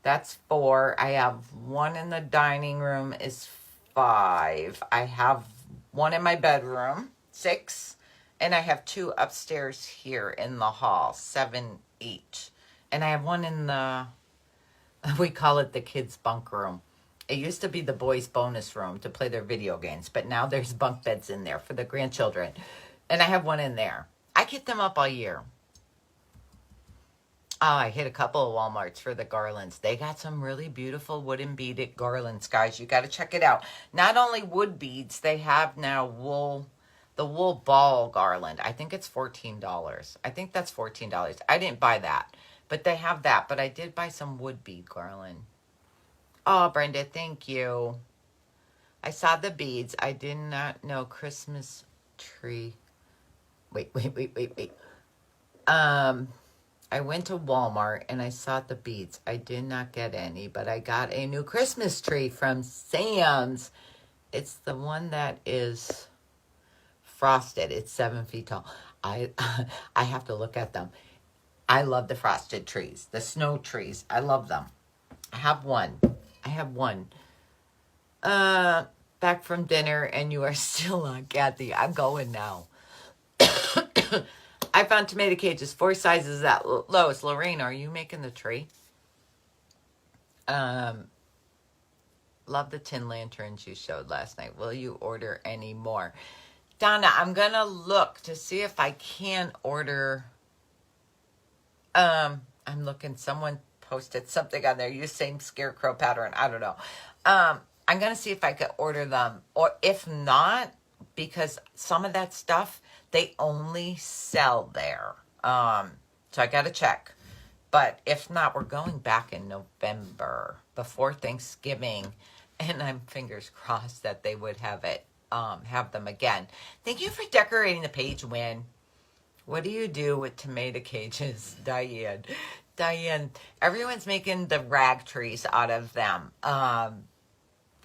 that's 4. I have one in the dining room is 5. I have one in my bedroom, 6. And I have 2 upstairs here in the hall, 7 each. And I have one in the, we call it the kids' bunk room. It used to be the boys' bonus room to play their video games, but now there's bunk beds in there for the grandchildren. And I have one in there. I get them up all year. Oh, I hit a couple of Walmarts for the garlands. They got some really beautiful wooden beaded garlands, guys. You got to check it out. Not only wood beads, they have now wool The wool ball garland. I think it's $14. I think that's $14. I didn't buy that. But they have that. But I did buy some wood bead garland. Oh, Brenda, thank you. I saw the beads. I did not know Christmas tree. Wait. I went to Walmart and I saw the beads. I did not get any, but I got a new Christmas tree from Sam's. It's the one that is frosted. It's 7 feet tall. I have to look at them. I love the frosted trees, the snow trees. I love them. I have one. Back from dinner and you are still on, Kathy. I'm going now. I found tomato cages, 4 sizes at Lowe's. Lorraine, are you making the tree? Love the tin lanterns you showed last night. Will you order any more? Donna, I'm going to look to see if I can order. I'm looking. Someone posted something on there. Use same scarecrow pattern. I don't know. I'm going to see if I could order them. Or if not, because some of that stuff, they only sell there. So I got to check. But if not, we're going back in November before Thanksgiving. And I'm fingers crossed that they would have them again. Thank you for decorating the page, Win. What do you do with tomato cages, Diane? Diane, everyone's making the rag trees out of them.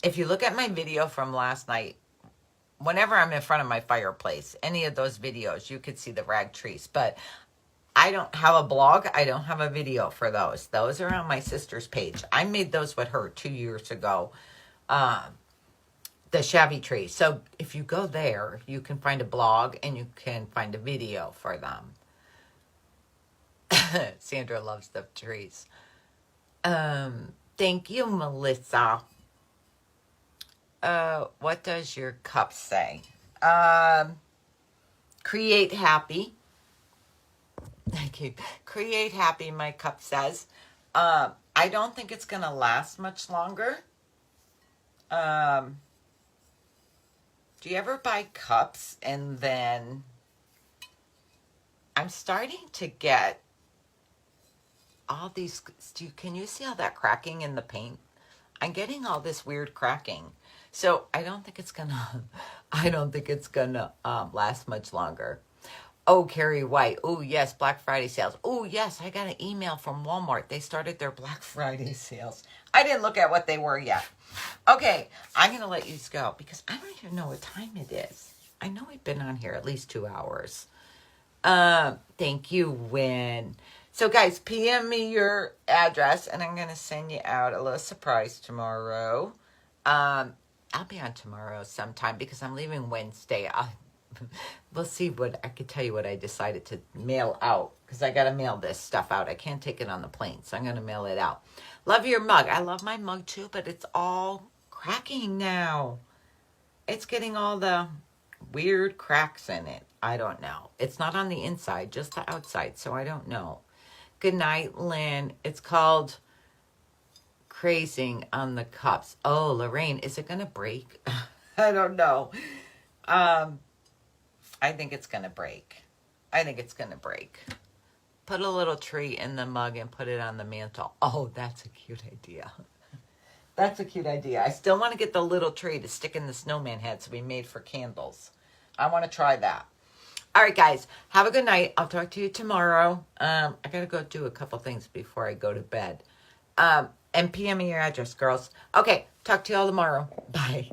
If you look at my video from last night, whenever I'm in front of my fireplace, any of those videos, you could see the rag trees. But I don't have a blog. I don't have a video for those. Those are on my sister's page. I made those with her 2 years ago. The shabby tree. So if you go there, you can find a blog and you can find a video for them. Sandra loves the trees. Thank you, Melissa. What does your cup say? Create happy. Create happy, my cup says. I don't think it's going to last much longer. Do you ever buy cups and then I'm starting to get all these, can you see all that cracking in the paint? I'm getting all this weird cracking. So I don't think it's gonna last much longer. Oh, Carrie White. Oh, yes, Black Friday sales. Oh, yes, I got an email from Walmart. They started their Black Friday sales. I didn't look at what they were yet. Okay, I'm going to let you go because I don't even know what time it is. I know we've been on here at least 2 hours. Thank you, Win. So, guys, PM me your address, and I'm going to send you out a little surprise tomorrow. I'll be on tomorrow sometime because I'm leaving Wednesday. We'll see what I could tell you what I decided to mail out because I got to mail this stuff out. I can't take it on the plane, so I'm going to mail it out. Love your mug. I love my mug too, but it's all cracking now. It's getting all the weird cracks in it. I don't know. It's not on the inside, just the outside, so I don't know. Good night, Lynn. It's called Crazing on the Cups. Oh, Lorraine, is it going to break? I don't know. I think it's going to break. Put a little tree in the mug and put it on the mantle. Oh, that's a cute idea. That's a cute idea. I still want to get the little tree to stick in the snowman head so we made for candles. I want to try that. All right, guys. Have a good night. I'll talk to you tomorrow. I got to go do a couple things before I go to bed. And PM me your address, girls. Okay. Talk to you all tomorrow. Bye.